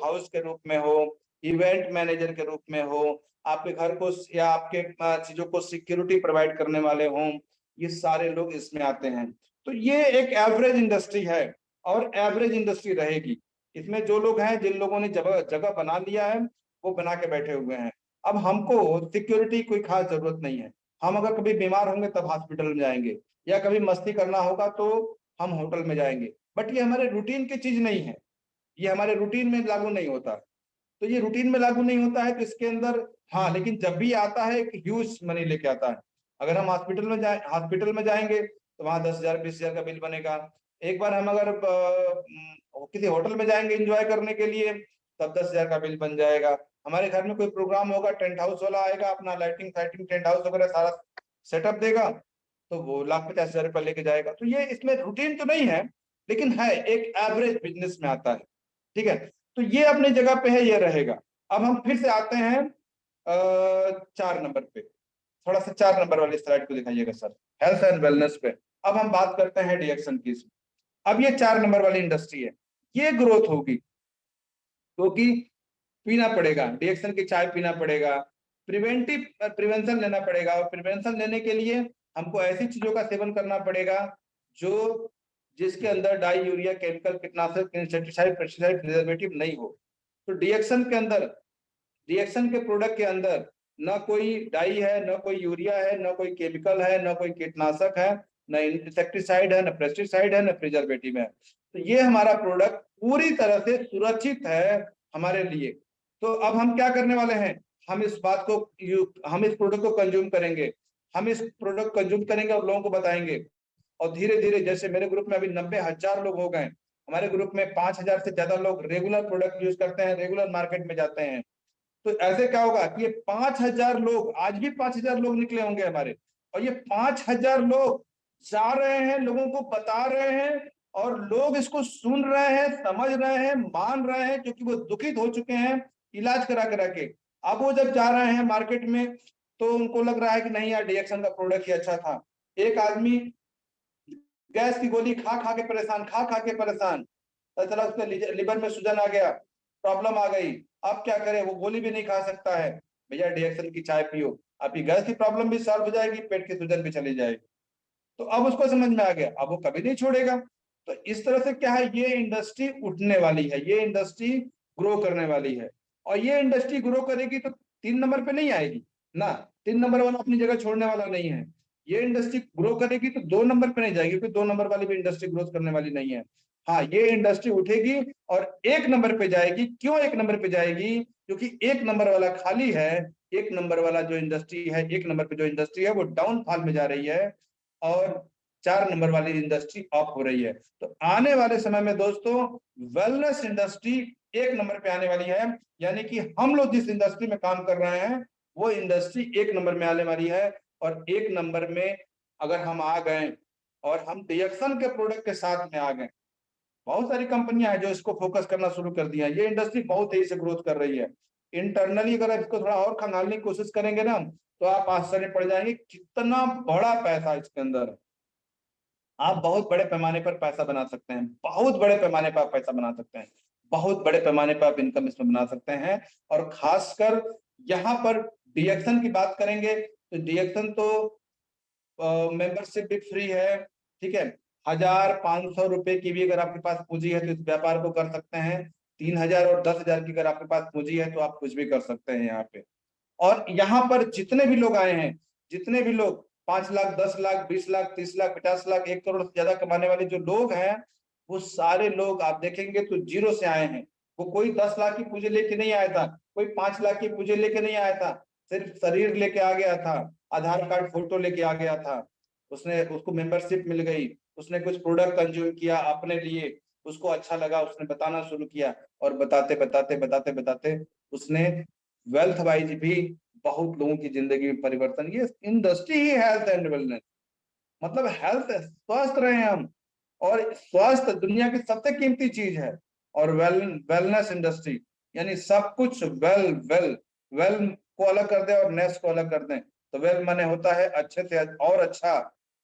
हाउस के रूप में हो, इवेंट मैनेजर के रूप में हो, आपके घर को या आपके चीजों को सिक्योरिटी प्रोवाइड करने वाले हों, ये सारे लोग इसमें आते हैं। तो ये एक एवरेज इंडस्ट्री है और एवरेज इंडस्ट्री रहेगी। इसमें जो लोग हैं, जिन लोगों ने जगह जगह बना लिया है, वो बना के बैठे हुए हैं। अब हमको सिक्योरिटी कोई खास जरूरत नहीं है। हम अगर कभी बीमार होंगे तब हॉस्पिटल में जाएंगे, या कभी मस्ती करना होगा तो हम होटल में जाएंगे। बट ये हमारे रूटीन की चीज नहीं है, ये हमारे रूटीन में लागू नहीं होता। तो ये रूटीन में लागू नहीं होता है तो इसके अंदर, हाँ, लेकिन जब भी आता है एक ह्यूज मनी लेके आता है। अगर हम हॉस्पिटल में जाएंगे तो वहां 10,000 20,000 का बिल बनेगा। एक बार हम अगर किसी होटल में जाएंगे एंजॉय करने के लिए, तब 10,000 का बिल बन जाएगा। हमारे घर में कोई प्रोग्राम होगा, टेंट हाउस वाला आएगा, अपना लाइटिंग फाइटिंग टेंट हाउस वगैरह सारा सेटअप देगा, तो वो 1,50,000 लेके जाएगा। तो ये इसमें रूटीन तो नहीं है, लेकिन है एक एवरेज बिजनेस में आता है। ठीक है, तो ये अपनी जगह पे है, ये रहेगा। अब हम फिर से आते हैं 4 नंबर पे। थोड़ा सा 4 नंबर वाली स्लाइड को दिखाइएगा सर, हेल्थ एंड वेलनेस पे। अब हम बात करते हैं डीएक्शन की। अब ये 4 नंबर वाली इंडस्ट्री है, ये ग्रोथ होगी क्योंकि पीना पड़ेगा, डीएक्शन की चाय पीना पड़ेगा, प्रिवेंशन लेना पड़ेगा। और प्रिवेंशन लेने के लिए हमको ऐसी चीजों का सेवन करना पड़ेगा जो जिसके अंदर डाई यूरिया केमिकल कीटनाशक इंसेक्टिसाइड पेस्टिसाइड प्रिजर्वेटिव नहीं हो। तो डीएक्शन के प्रोडक्ट के अंदर न कोई डाई है, न कोई यूरिया है, न कोई केमिकल है, न कोई कीटनाशक है, न इंसेक्टिसाइड है, न पेस्टिसाइड है, न प्रिजर्वेटिव है। तो ये हमारा प्रोडक्ट पूरी तरह से सुरक्षित है हमारे लिए। तो अब हम क्या करने वाले हैं, हम इस प्रोडक्ट को कंज्यूम करेंगे, हम इस प्रोडक्ट कंज्यूम करेंगे और लोगों को बताएंगे। और धीरे धीरे, जैसे मेरे ग्रुप में अभी 90,000 लोग हो गए, हमारे ग्रुप में 5,000 से ज्यादा लोग रेगुलर प्रोडक्ट यूज करते हैं, रेगुलर मार्केट में जाते हैं। तो ऐसे क्या होगा कि ये 5,000 लोग, आज भी 5,000 लोग निकले होंगे हमारे, और ये 5,000 लोग जा रहे हैं, लोगों को बता रहे हैं, और लोग इसको सुन रहे हैं, समझ रहे हैं, मान रहे हैं, क्योंकि वो दुखित हो चुके हैं इलाज करा करा के। अब वो जब जा रहे हैं मार्केट में तो उनको लग रहा है कि नहीं यार, डीएक्शन का प्रोडक्ट ही अच्छा था। एक आदमी गैस की गोली खा खा के परेशान, खा खा के परेशान, पता चला उसके लिवर में सूजन आ गया, प्रॉब्लम आ गई। अब क्या करे, वो गोली भी नहीं खा सकता है। भैया डीएक्शन की चाय पियो, आपकी गैस की प्रॉब्लम भी सॉल्व हो जाएगी, पेट की सूजन भी चली जाएगी। तो अब उसको समझ में आ गया, अब वो कभी नहीं छोड़ेगा। तो इस तरह से क्या है, ये इंडस्ट्री उठने वाली है, ये इंडस्ट्री ग्रो करने वाली है। और ये इंडस्ट्री ग्रो करेगी तो 3 नंबर पे नहीं आएगी ना, 3 नंबर वाला अपनी जगह छोड़ने वाला नहीं है। ये इंडस्ट्री ग्रो करेगी तो 2 नंबर पे नहीं जाएगी, क्योंकि 2 नंबर वाली भी इंडस्ट्री ग्रोथ करने वाली नहीं है। हाँ, ये इंडस्ट्री उठेगी और 1 नंबर पे जाएगी। क्यों 1 नंबर पे जाएगी? क्योंकि 1 नंबर वाला खाली है। 1 नंबर वाला जो इंडस्ट्री है, 1 नंबर पे जो इंडस्ट्री है वो डाउनफॉल में जा रही है, और 4 नंबर वाली इंडस्ट्री ऑफ हो रही है। तो आने वाले समय में दोस्तों वेलनेस इंडस्ट्री 1 नंबर पे आने वाली है। यानी कि हम लोग जिस इंडस्ट्री में काम कर रहे हैं वो इंडस्ट्री 1 नंबर में आने वाली है। और 1 नंबर में अगर हम आ गए और हम डीएक्शन के प्रोडक्ट के साथ में आ गए, बहुत सारी कंपनियां हैं जो इसको फोकस करना शुरू कर दिया है। ये इंडस्ट्री बहुत तेजी से ग्रोथ कर रही है। इंटरनली अगर इसको थोड़ा और खंगालने की कोशिश करेंगे ना, तो आप आश्चर्य पड़ जाएंगे कितना बड़ा पैसा इसके अंदर है। आप बहुत बड़े पैमाने पर पैसा बना सकते हैं, बहुत बड़े पैमाने पर आप पैसा बना सकते हैं, बहुत बड़े पैमाने पर आप इनकम इसमें बना सकते हैं। और खासकर यहाँ पर डीएक्सन की बात करेंगे तो डीएक्सन तो मेंबरशिप भी फ्री है, ठीक है। 1,500 रुपए की भी अगर आपके पास पूंजी है तो इस व्यापार को कर सकते हैं। 3,000 और 10,000 की अगर आपके पास पूंजी है तो आप कुछ भी कर सकते हैं यहाँ पे। और यहाँ पर जितने भी लोग आए हैं, जितने भी लोग 5 लाख, 10 लाख, 20 लाख, 30 लाख, 50 लाख, 1 करोड़ से ज्यादा कमाने वाले जो लोग हैं, वो सारे लोग आप देखेंगे तो जीरो से आए हैं। वो कोई 10 लाख की पूंजी लेके नहीं आया था, कोई 5 लाख की पूंजी लेके नहीं आया था, सिर्फ शरीर लेके आ गया था, आधार कार्ड फोटो लेके आ गया था। उसने, उसको मेंबरशिप मिल गई, उसने कुछ प्रोडक्ट कंज्यूम किया अपने लिए, उसको अच्छा लगा, उसने बताना शुरू किया, और बताते बताते बताते बताते उसने वेल्थ वाइज भी बहुत लोगों की जिंदगी में परिवर्तन। ये industry he health and wellness, मतलब हेल्थ, स्वस्थ रहे हम, और स्वास्थ्य दुनिया की सबसे कीमती चीज है। और वेलनेस इंडस्ट्री यानी सब कुछ वेल वेल, वेल को अलग कर दें और नेस को अलग कर दें, तो वेल माने होता है अच्छे से और अच्छा,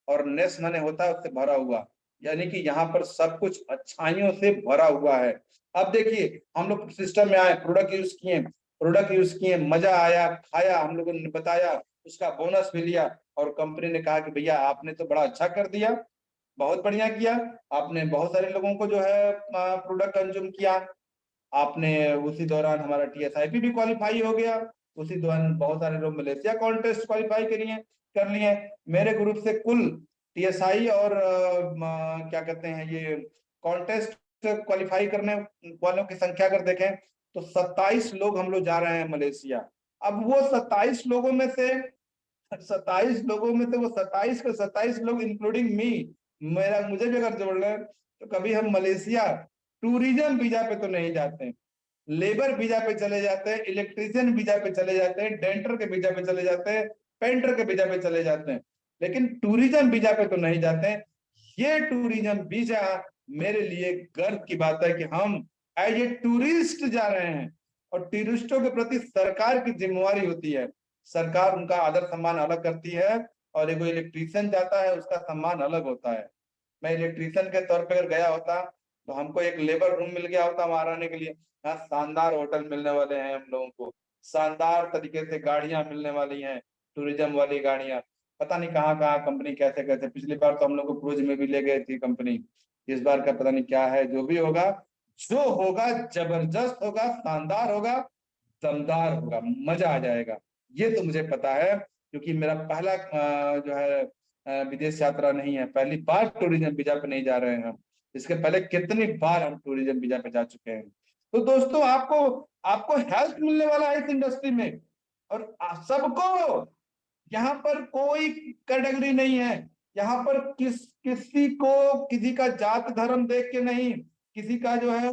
और नेस माने होता है उससे भरा हुआ, यानी कि यहाँ पर सब कुछ अच्छाइयों से भरा हुआ है। अब देखिए, हम लोग सिस्टम में आए, प्रोडक्ट यूज किए, प्रोडक्ट यूज किए, मजा आया, खाया, हम लोगों ने बताया, उसका बोनस भी लिया, और कंपनी ने कहा कि भैया आपने तो बड़ा अच्छा कर दिया, बहुत बढ़िया किया, आपने बहुत सारे लोगों को जो है प्रोडक्ट कंज्यूम किया, आपने उसी दौरान हमारा टीएसआईपी भी क्वालिफाई हो गया, उसी दौरान बहुत सारे लोग मलेशिया कॉन्टेस्ट क्वालिफाई कर लिए। मेरे ग्रुप से कुल टीएसआई और क्या कहते हैं ये कॉन्टेस्ट क्वालिफाई करने वालों की संख्या अगर देखें तो 27 लोग हम लोग जा रहे हैं मलेशिया। अब वो 27 लोगों में से, 27 लोगों में तो वो 27 के 27 लोग इंक्लूडिंग मी, मेरा मुझे भी अगर जोड़ लें तो कभी हम मलेशिया टूरिज्म वीजा पे तो नहीं जाते, लेबर वीजा पे चले जाते हैं, इलेक्ट्रीशियन वीजा पे चले जाते हैं, डेंटर के वीजा पे चले जाते हैं, पेंटर के वीजा पे चले जाते हैं, लेकिन टूरिज्म वीजा पे तो नहीं जाते हैं। ये टूरिज्म वीजा मेरे लिए गर्व की बात है कि हम एज ए टूरिस्ट जा रहे हैं, और टूरिस्टों के प्रति सरकार की जिम्मेवारी होती है, सरकार उनका आदर सम्मान अलग करती है, और एक इलेक्ट्रीशियन जाता है उसका सम्मान अलग होता है। मैं इलेक्ट्रीशियन के तौर पर अगर गया होता तो हमको एक लेबर रूम मिल गया होता वहां रहने के लिए, यहाँ शानदार होटल मिलने वाले हैं हम लोगों को, शानदार तरीके से गाड़ियां मिलने वाली हैं, टूरिज्म वाली गाड़ियां, पता नहीं कहाँ कहाँ कंपनी कैसे कैसे, पिछली बार तो हम लोग को क्रूज में भी ले गए थी कंपनी, इस बार का पता नहीं क्या है, जो भी होगा, जो होगा जबरदस्त होगा, शानदार होगा, दमदार होगा, मजा आ जाएगा, ये तो मुझे पता है, क्योंकि मेरा पहला जो है विदेश यात्रा नहीं है, पहली बार टूरिज्म वीजा पे नहीं जा रहे हैं हम, इसके पहले कितनी बार हम टूरिज्म वीजा पे जा चुके हैं। तो दोस्तों, आपको आपको हेल्प मिलने वाला है इस इंडस्ट्री में, और सबको, यहाँ पर कोई कैटेगरी नहीं है, यहाँ पर किसी को किसी का जात धर्म देख के नहीं, किसी का जो है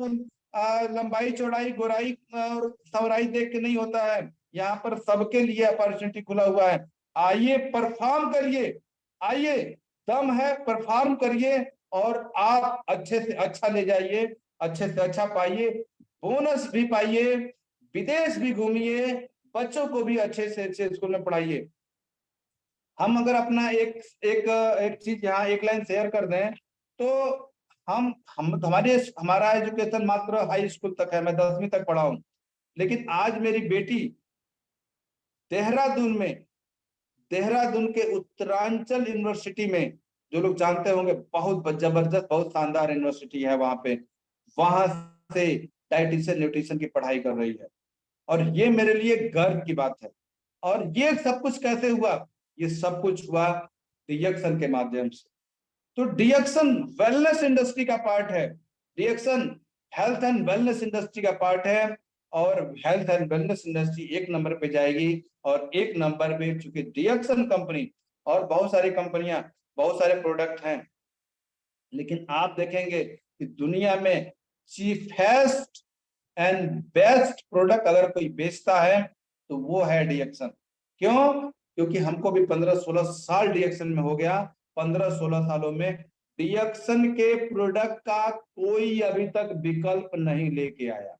लंबाई चौड़ाई गोराई और सवराई देख के नहीं होता है, यहाँ पर सबके लिए अपॉर्चुनिटी खुला हुआ है। आइए परफॉर्म करिए, आइए, दम है, परफॉर्म करिए, और आप अच्छे से अच्छा ले जाइए, अच्छे से अच्छा पाइए, बोनस भी पाइए, विदेश भी घूमिए, बच्चों को भी अच्छे से अच्छे स्कूल में पढ़ाइए। हम अगर अपना एक एक एक चीज यहाँ एक लाइन शेयर कर दें तो हम हमारा एजुकेशन मात्र हाई स्कूल तक है, मैं 10वीं तक पढ़ा हूँ, लेकिन आज मेरी बेटी देहरादून में, देहरादून के उत्तरांचल यूनिवर्सिटी में, जो लोग जानते होंगे, बहुत जबरदस्त, बहुत शानदार यूनिवर्सिटी है वहां पे, वहां से डाइटिशियन न्यूट्रिशन की पढ़ाई कर रही है, और ये मेरे लिए गर्व की बात है। और ये सब कुछ कैसे हुआ? ये सब कुछ हुआ डीएक्सन के माध्यम से। तो डीएक्सन वेलनेस इंडस्ट्री का पार्ट है, डीएक्सन हेल्थ एंड वेलनेस इंडस्ट्री का पार्ट है, और हेल्थ एंड वेलनेस इंडस्ट्री एक नंबर पे जाएगी, और एक नंबर पे चूंकि डीएक्सन कंपनी, और बहुत सारी कंपनियां, बहुत सारे प्रोडक्ट हैं, लेकिन आप देखेंगे कि दुनिया में चीफेस्ट एंड बेस्ट प्रोडक्ट अगर कोई बेचता है तो वो है डीएक्सन। क्यों? क्योंकि हमको भी 15-16 साल डीएक्सन में हो गया, 15-16 सालों में डीएक्सन के प्रोडक्ट का कोई अभी तक विकल्प नहीं लेके आया।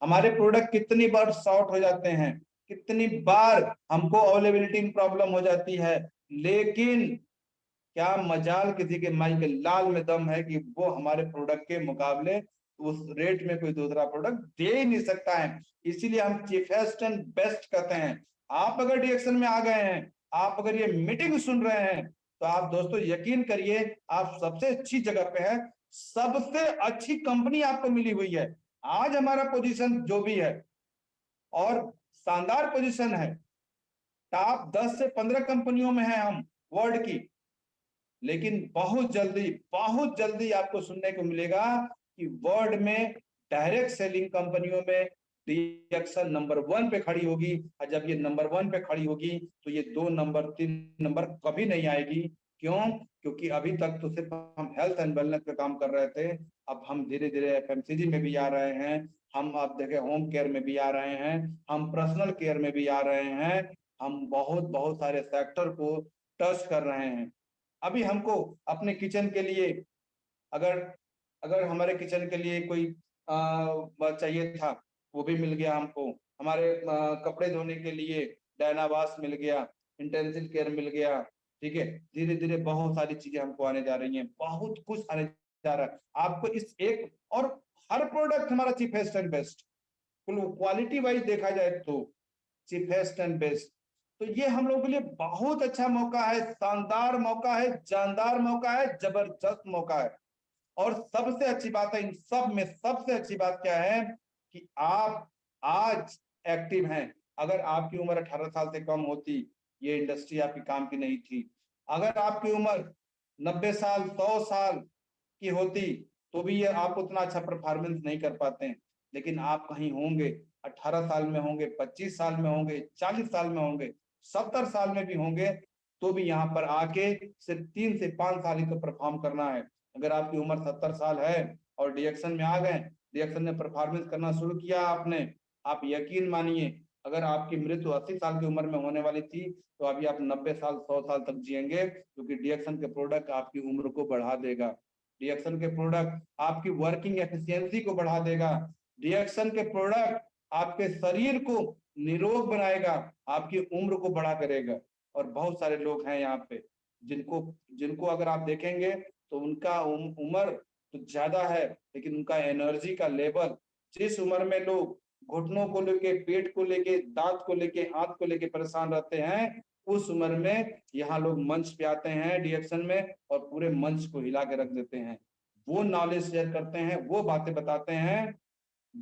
हमारे प्रोडक्ट कितनी बार शॉर्ट हो जाते हैं, कितनी बार हमको अवेलेबिलिटी में प्रॉब्लम हो जाती है, लेकिन क्या मजाल किसी के माई के लाल में दम है कि वो हमारे प्रोडक्ट के मुकाबले उस रेट में कोई दूसरा प्रोडक्ट दे ही नहीं सकता है, इसीलिए हम चीफेस्ट एंड बेस्ट कहते हैं। आप अगर डीएक्शन में आ गए हैं, आप अगर ये मीटिंग सुन रहे हैं, तो आप दोस्तों यकीन करिए आप सबसे अच्छी जगह पे है, सबसे अच्छी कंपनी आपको मिली हुई है। आज हमारा पोजीशन जो भी है और शानदार पोजीशन है, टॉप 10 से 15 कंपनियों में है हम वर्ल्ड की। लेकिन बहुत जल्दी आपको सुनने को मिलेगा कि वर्ल्ड में डायरेक्ट सेलिंग कंपनियों में डीएक्शन नंबर 1 पे खड़ी होगी। और जब ये नंबर 1 पे खड़ी होगी तो ये 2 नंबर 3 नंबर कभी नहीं आएगी। क्यों? क्योंकि अभी तक तो सिर्फ हम हेल्थ एंड वेलनेस पे काम कर रहे थे, अब हम धीरे धीरे एफएमसीजी में भी आ रहे हैं, हम अब देखे होम केयर में भी आ रहे हैं, हम पर्सनल केयर में भी आ रहे हैं, हम बहुत सारे सेक्टर को टच कर रहे हैं। अभी हमको अपने किचन के लिए अगर अगर हमारे किचन के लिए कोई चाहिए था, वो भी मिल गया हमको। हमारे कपड़े धोने के लिए डायनावास मिल गया, इंटेंसिव केयर मिल गया। ठीक है, धीरे धीरे बहुत सारी चीजें हमको आने जा रही हैं, बहुत कुछ आने जा रहा है आपको इस एक। और हर प्रोडक्ट हमारा cheapest and best, quality wise देखा जाए तो चीपेस्ट एंड बेस्ट। तो ये हम लोगों के लिए बहुत अच्छा मौका है, शानदार मौका है, जानदार मौका है, जबरदस्त मौका है। और सबसे अच्छी बात है, इन सब में सबसे अच्छी बात क्या है कि आप आज एक्टिव हैं। अगर आपकी उम्र 18 साल से कम होती, ये इंडस्ट्री आपकी काम की नहीं थी। अगर आपकी उम्र 90 साल 100 साल की होती तो भी ये आप उतना अच्छा परफॉर्मेंस नहीं कर पाते हैं। लेकिन आप कहीं होंगे, 18 साल में होंगे, 25 साल में होंगे, 40 साल में होंगे, 70 साल में भी होंगे, तो भी यहाँ पर आके सिर्फ 3 से 5 साल ही तो परफॉर्म करना है। अगर आपकी उम्र 70 साल है और डीएक्शन में आ गए, डीएक्शन में परफॉर्मेंस करना शुरू किया आपने, आप यकीन मानिए अगर आपकी मृत्यु 80 साल की उम्र में होने वाली थी तो अभी आप 90 साल 100 साल तक जिएंगे, क्योंकि डीएक्शन के प्रोडक्ट आपकी उम्र को बढ़ा देगा। डीएक्शन के प्रोडक्ट आपकी वर्किंग एफिशिएंसी को बढ़ा देगा। डीएक्शन के प्रोडक्ट आपके शरीर को निरोग बनाएगा, आपकी उम्र को बढ़ा करेगा। और बहुत सारे लोग हैं यहाँ पे जिनको जिनको अगर आप देखेंगे तो उनका उम्र तो ज्यादा है, लेकिन उनका एनर्जी का लेवल, जिस उम्र में लोग घुटनों को लेके, पेट को लेके, दांत को लेके, हाथ को लेके परेशान रहते हैं, उस उम्र में यहाँ लोग मंच पे आते हैं डीएक्शन में और पूरे मंच को हिला के रख देते हैं। वो नॉलेज शेयर करते हैं, वो बातें बताते हैं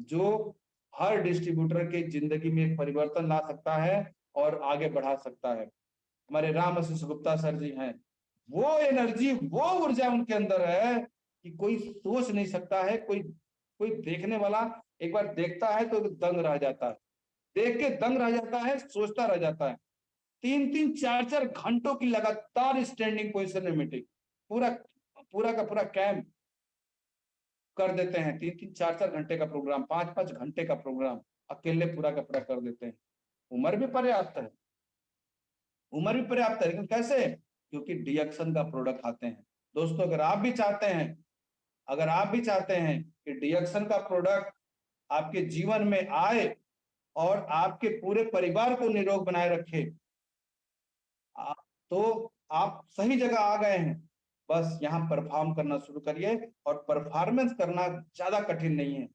जो हर डिस्ट्रीब्यूटर के जिंदगी में एक परिवर्तन ला सकता है और आगे बढ़ा सकता है। हमारे राम आशीष गुप्ता सर जी हैं, वो एनर्जी, वो ऊर्जा उनके अंदर है कि कोई सोच नहीं सकता है। कोई कोई देखने वाला एक बार देखता है तो दंग रह जाता है, देख के दंग रह जाता है, सोचता रह जाता है। 3-3 4-4 घंटों की लगातार स्टैंडिंग पोजीशन में मीटिंग, पूरा पूरा का पूरा कैंप कर देते हैं। 3-3 4-4 घंटे का प्रोग्राम, 5-5 घंटे का प्रोग्राम अकेले पूरा का पूरा कर देते हैं। उम्र भी पर्याप्त है, उम्र भी पर्याप्त है, लेकिन कैसे? क्योंकि डीएक्शन का प्रोडक्ट आते हैं। दोस्तों अगर आप भी चाहते हैं, अगर आप भी चाहते हैं कि डीएक्शन का प्रोडक्ट आपके जीवन में आए और आपके पूरे परिवार को निरोग बनाए रखे, तो आप सही जगह आ गए हैं। बस यहाँ परफॉर्म करना शुरू करिए, और परफॉर्मेंस करना ज्यादा कठिन नहीं है।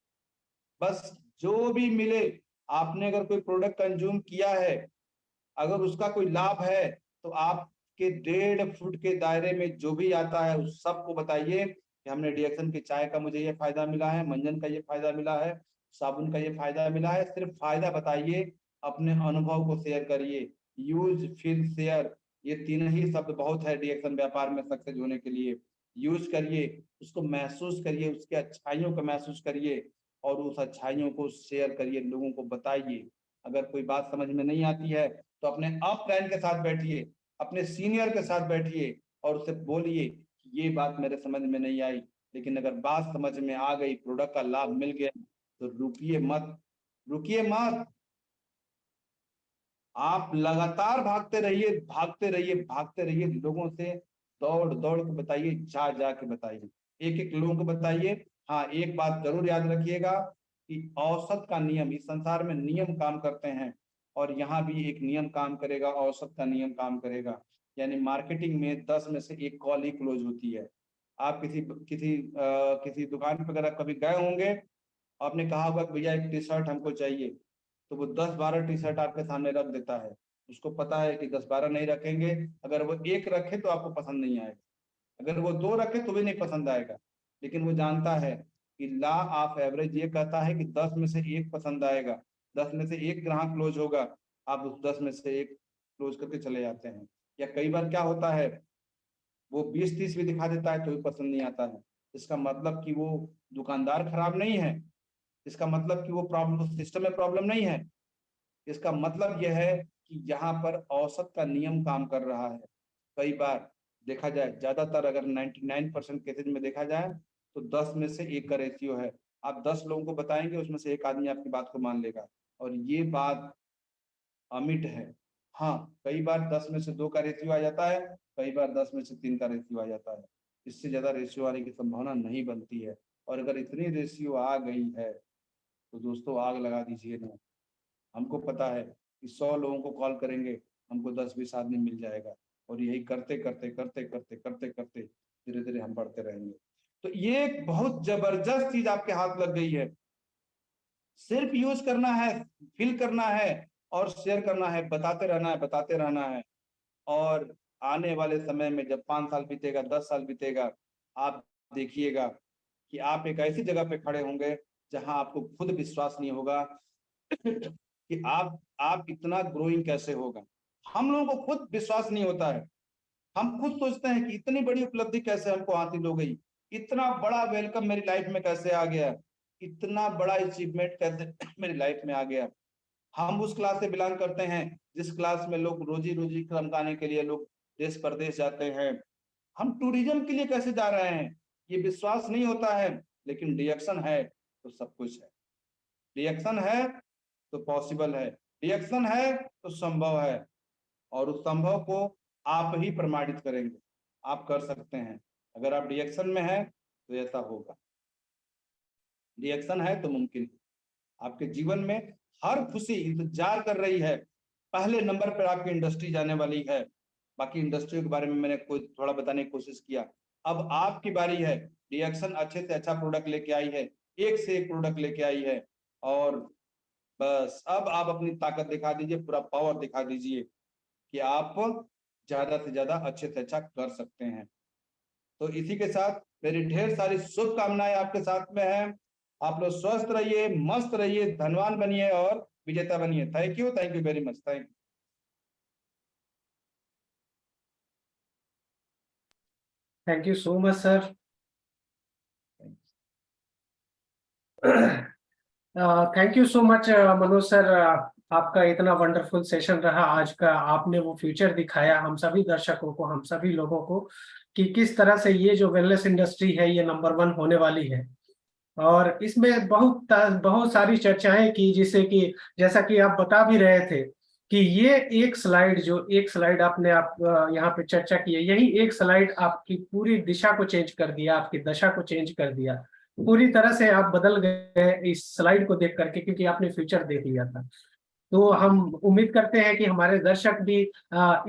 बस जो भी मिले, आपने अगर कोई प्रोडक्ट कंज्यूम किया है, अगर उसका कोई लाभ है, तो आपके 1.5 फुट के दायरे में जो भी आता है उस सबको बताइए कि हमने डीएक्शन की चाय का मुझे ये फायदा मिला है, मंजन का ये फायदा मिला है, साबुन का ये फायदा मिला है। सिर्फ फायदा बताइए, अपने अनुभव को शेयर करिए। यूज, फील, शेयर, ये तीन ही शब्द बहुत है डीएक्शन व्यापार में सक्सेस होने के लिए। यूज करिए, उसको महसूस करिए, उसके अच्छाइयों को महसूस करिए और उस अच्छाइयों को शेयर करिए, लोगों को बताइए। अगर कोई बात समझ में नहीं आती है तो अपने अपलाइन के साथ बैठिए, अपने सीनियर के साथ बैठिए और उससे बोलिए ये बात मेरे समझ में नहीं आई। लेकिन अगर बात समझ में आ गई, प्रोडक्ट का लाभ मिल गया, तो रुकिए मत, रुकिए मत। आप लगातार भागते रहिए, भागते रहिए, भागते रहिए। लोगों से दौड़ दौड़ के बताइए, जा जा के बताइए, एक एक लोगों को बताइए। हाँ, एक बात जरूर याद रखिएगा कि औसत का नियम, इस संसार में नियम काम करते हैं और यहाँ भी एक नियम काम करेगा, औसत का नियम काम करेगा। यानी मार्केटिंग में 10 में से 1 कॉल ही क्लोज होती है। आप किसी दुकान पर अगर आप कभी गए होंगे, आपने कहा होगा भैया एक टी शर्ट हमको चाहिए, तो वो 10-12 टी शर्ट आपके सामने रख देता है। उसको पता है कि 10-12 नहीं रखेंगे, अगर वो एक रखे तो आपको पसंद नहीं आएगा, अगर वो 2 रखे तो भी नहीं पसंद आएगा। लेकिन वो जानता है कि लॉ ऑफ एवरेज ये कहता है कि 10 में से 1 पसंद आएगा, 10 में से 1 ग्राहक क्लोज होगा, आप उस 10 में से 1 क्लोज करके चले जाते हैं। या कई बार क्या होता है, वो 20-30 भी दिखा देता है तो भी पसंद नहीं आता है। इसका मतलब कि वो दुकानदार खराब नहीं है, इसका मतलब कि वो प्रॉब्लम सिस्टम में प्रॉब्लम नहीं है, इसका मतलब यह है कि यहाँ पर औसत का नियम काम कर रहा है। कई बार देखा जाए, ज्यादातर अगर 99% केसेज में देखा जाए तो 10 में से 1 का रेशियो है। आप 10 लोगों को बताएंगे, उसमें से 1 आदमी आपकी बात को मान लेगा, और ये बात अमिट है। हाँ, कई बार 10 में से 2 का रेशियो आ जाता है, कई बार 10 में से 3 का रेशियो आ जाता है। इससे ज्यादा रेशियो आने की संभावना नहीं बनती है। और अगर इतनी रेशियो आ गई है तो दोस्तों आग लगा दीजिए ना। हमको पता है कि 100 लोगों को कॉल करेंगे, हमको 10-20 आदमी मिल जाएगा, और यही करते करते करते करते करते करते धीरे धीरे हम बढ़ते रहेंगे। तो ये एक बहुत जबरदस्त चीज आपके हाथ लग गई है। सिर्फ यूज करना है, फिल करना है और शेयर करना है, बताते रहना है, बताते रहना है। और आने वाले समय में जब 5 साल बीतेगा, 10 साल बीतेगा, आप देखिएगा कि आप एक ऐसी जगह पे खड़े होंगे जहां आपको खुद विश्वास नहीं होगा कि आप इतना ग्रोइंग कैसे होगा। हम लोगों को खुद विश्वास नहीं होता है। हम खुद सोचते हैं कि इतनी बड़ी उपलब्धि कैसे हमको हासिल हो गई, इतना बड़ा वेलकम मेरी लाइफ में कैसे आ गया, इतना बड़ा अचीवमेंट कैसे मेरी लाइफ में आ गया। हम उस क्लास से बिलोंग करते हैं जिस क्लास में लोग रोजी रोजी कमाने के लिए लोग देश परदेश जाते हैं। हम टूरिज्म के लिए कैसे जा रहे हैं, ये विश्वास नहीं होता है। लेकिन रिएक्शन है तो सब कुछ है, रिएक्शन है तो पॉसिबल है, रिएक्शन है तो संभव है, और उस संभव को आप ही प्रमाणित करेंगे। आप कर सकते हैं। अगर आप रिएक्शन में हैं तो ऐसा होगा, रिएक्शन है तो मुमकिन है। आपके जीवन में हर खुशी इंतजार कर रही है, पहले नंबर पर आपकी इंडस्ट्री जाने वाली है। बाकी इंडस्ट्री के बारे में मैंने कोई थोड़ा बताने की कोशिश किया। अब आपकी बारी है। रिएक्शन अच्छे से अच्छा प्रोडक्ट लेके आई है, एक से एक प्रोडक्ट लेके आई है, और बस अब आप अपनी ताकत दिखा दीजिए, पूरा पावर दिखा दीजिए कि आप ज्यादा से ज्यादा अच्छे से अच्छा कर सकते हैं। तो इसी के साथ मेरी ढेर सारी शुभकामनाएं आपके साथ में है। आप लोग स्वस्थ रहिए, मस्त रहिए, धनवान बनिए और विजेता बनिए। Thank you very much. Thank you. Thank you so much sir. Thank you so much Manoj sir. आपका इतना वंडरफुल सेशन रहा आज का। आपने वो फ्यूचर दिखाया हम सभी दर्शकों को, हम सभी लोगों को, कि किस तरह से ये जो वेलनेस इंडस्ट्री है ये नंबर 1 होने वाली है। और इसमें बहुत बहुत सारी चर्चाएं की, जिससे कि जैसा कि आप बता भी रहे थे कि ये एक स्लाइड, जो एक स्लाइड आपने यहाँ पे चर्चा की है, यही एक स्लाइड आपकी पूरी दिशा को चेंज कर दिया, आपकी दशा को चेंज कर दिया। पूरी तरह से आप बदल गए इस स्लाइड को देख करके, क्योंकि आपने फ्यूचर देख लिया था। तो हम उम्मीद करते हैं कि हमारे दर्शक भी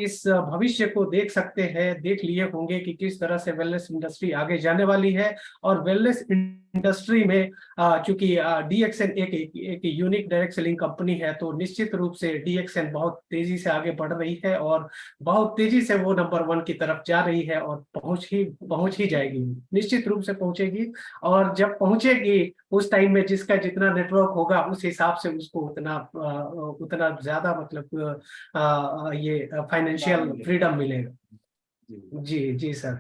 इस भविष्य को देख सकते हैं, देख लिए होंगे कि किस तरह से वेलनेस इंडस्ट्री आगे जाने वाली है। और वेलनेस इंडस्ट्री में चूंकि डीएक्सएन एक यूनिक डायरेक्ट सेलिंग कंपनी है, तो निश्चित रूप से डीएक्सएन बहुत तेजी से आगे बढ़ रही है और बहुत तेजी से वो नंबर 1 की तरफ जा रही है, और पहुंच ही जाएगी, निश्चित रूप से पहुंचेगी। और जब पहुंचेगी उस टाइम में जिसका जितना नेटवर्क होगा उस हिसाब से उसको उतना ज्यादा मतलब ये फाइनेंशियल फ्रीडम मिलेगा। जी जी sir.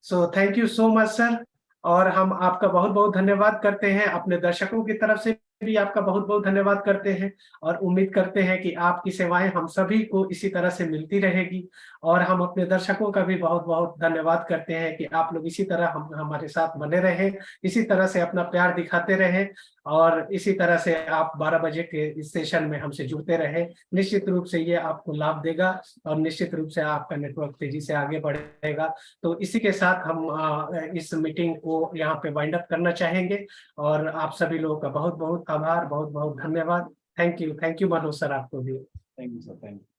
So thank you so much sir. और हम आपका बहुत बहुत धन्यवाद करते हैं, अपने दर्शकों की तरफ से भी आपका बहुत बहुत धन्यवाद करते हैं। और उम्मीद करते हैं कि आपकी सेवाएं हम सभी को इसी तरह से मिलती रहेगी। और हम अपने दर्शकों का भी बहुत बहुत धन्यवाद करते हैं कि आप लोग इसी तरह हमारे साथ बने रहें, इसी तरह से अपना प्यार दिखाते रहें, और इसी तरह से आप 12 बजे के इस सेशन में हमसे जुड़ते रहे। निश्चित रूप से ये आपको लाभ देगा, और निश्चित रूप से आपका नेटवर्क तेजी से आगे बढ़ेगा। तो इसी के साथ हम इस मीटिंग को यहाँ पे वाइंड अप करना चाहेंगे। और आप सभी लोगों का बहुत बहुत आभार, बहुत बहुत धन्यवाद। थैंक यू मनोज सर, आपको भी। Thank you sir. Thank you.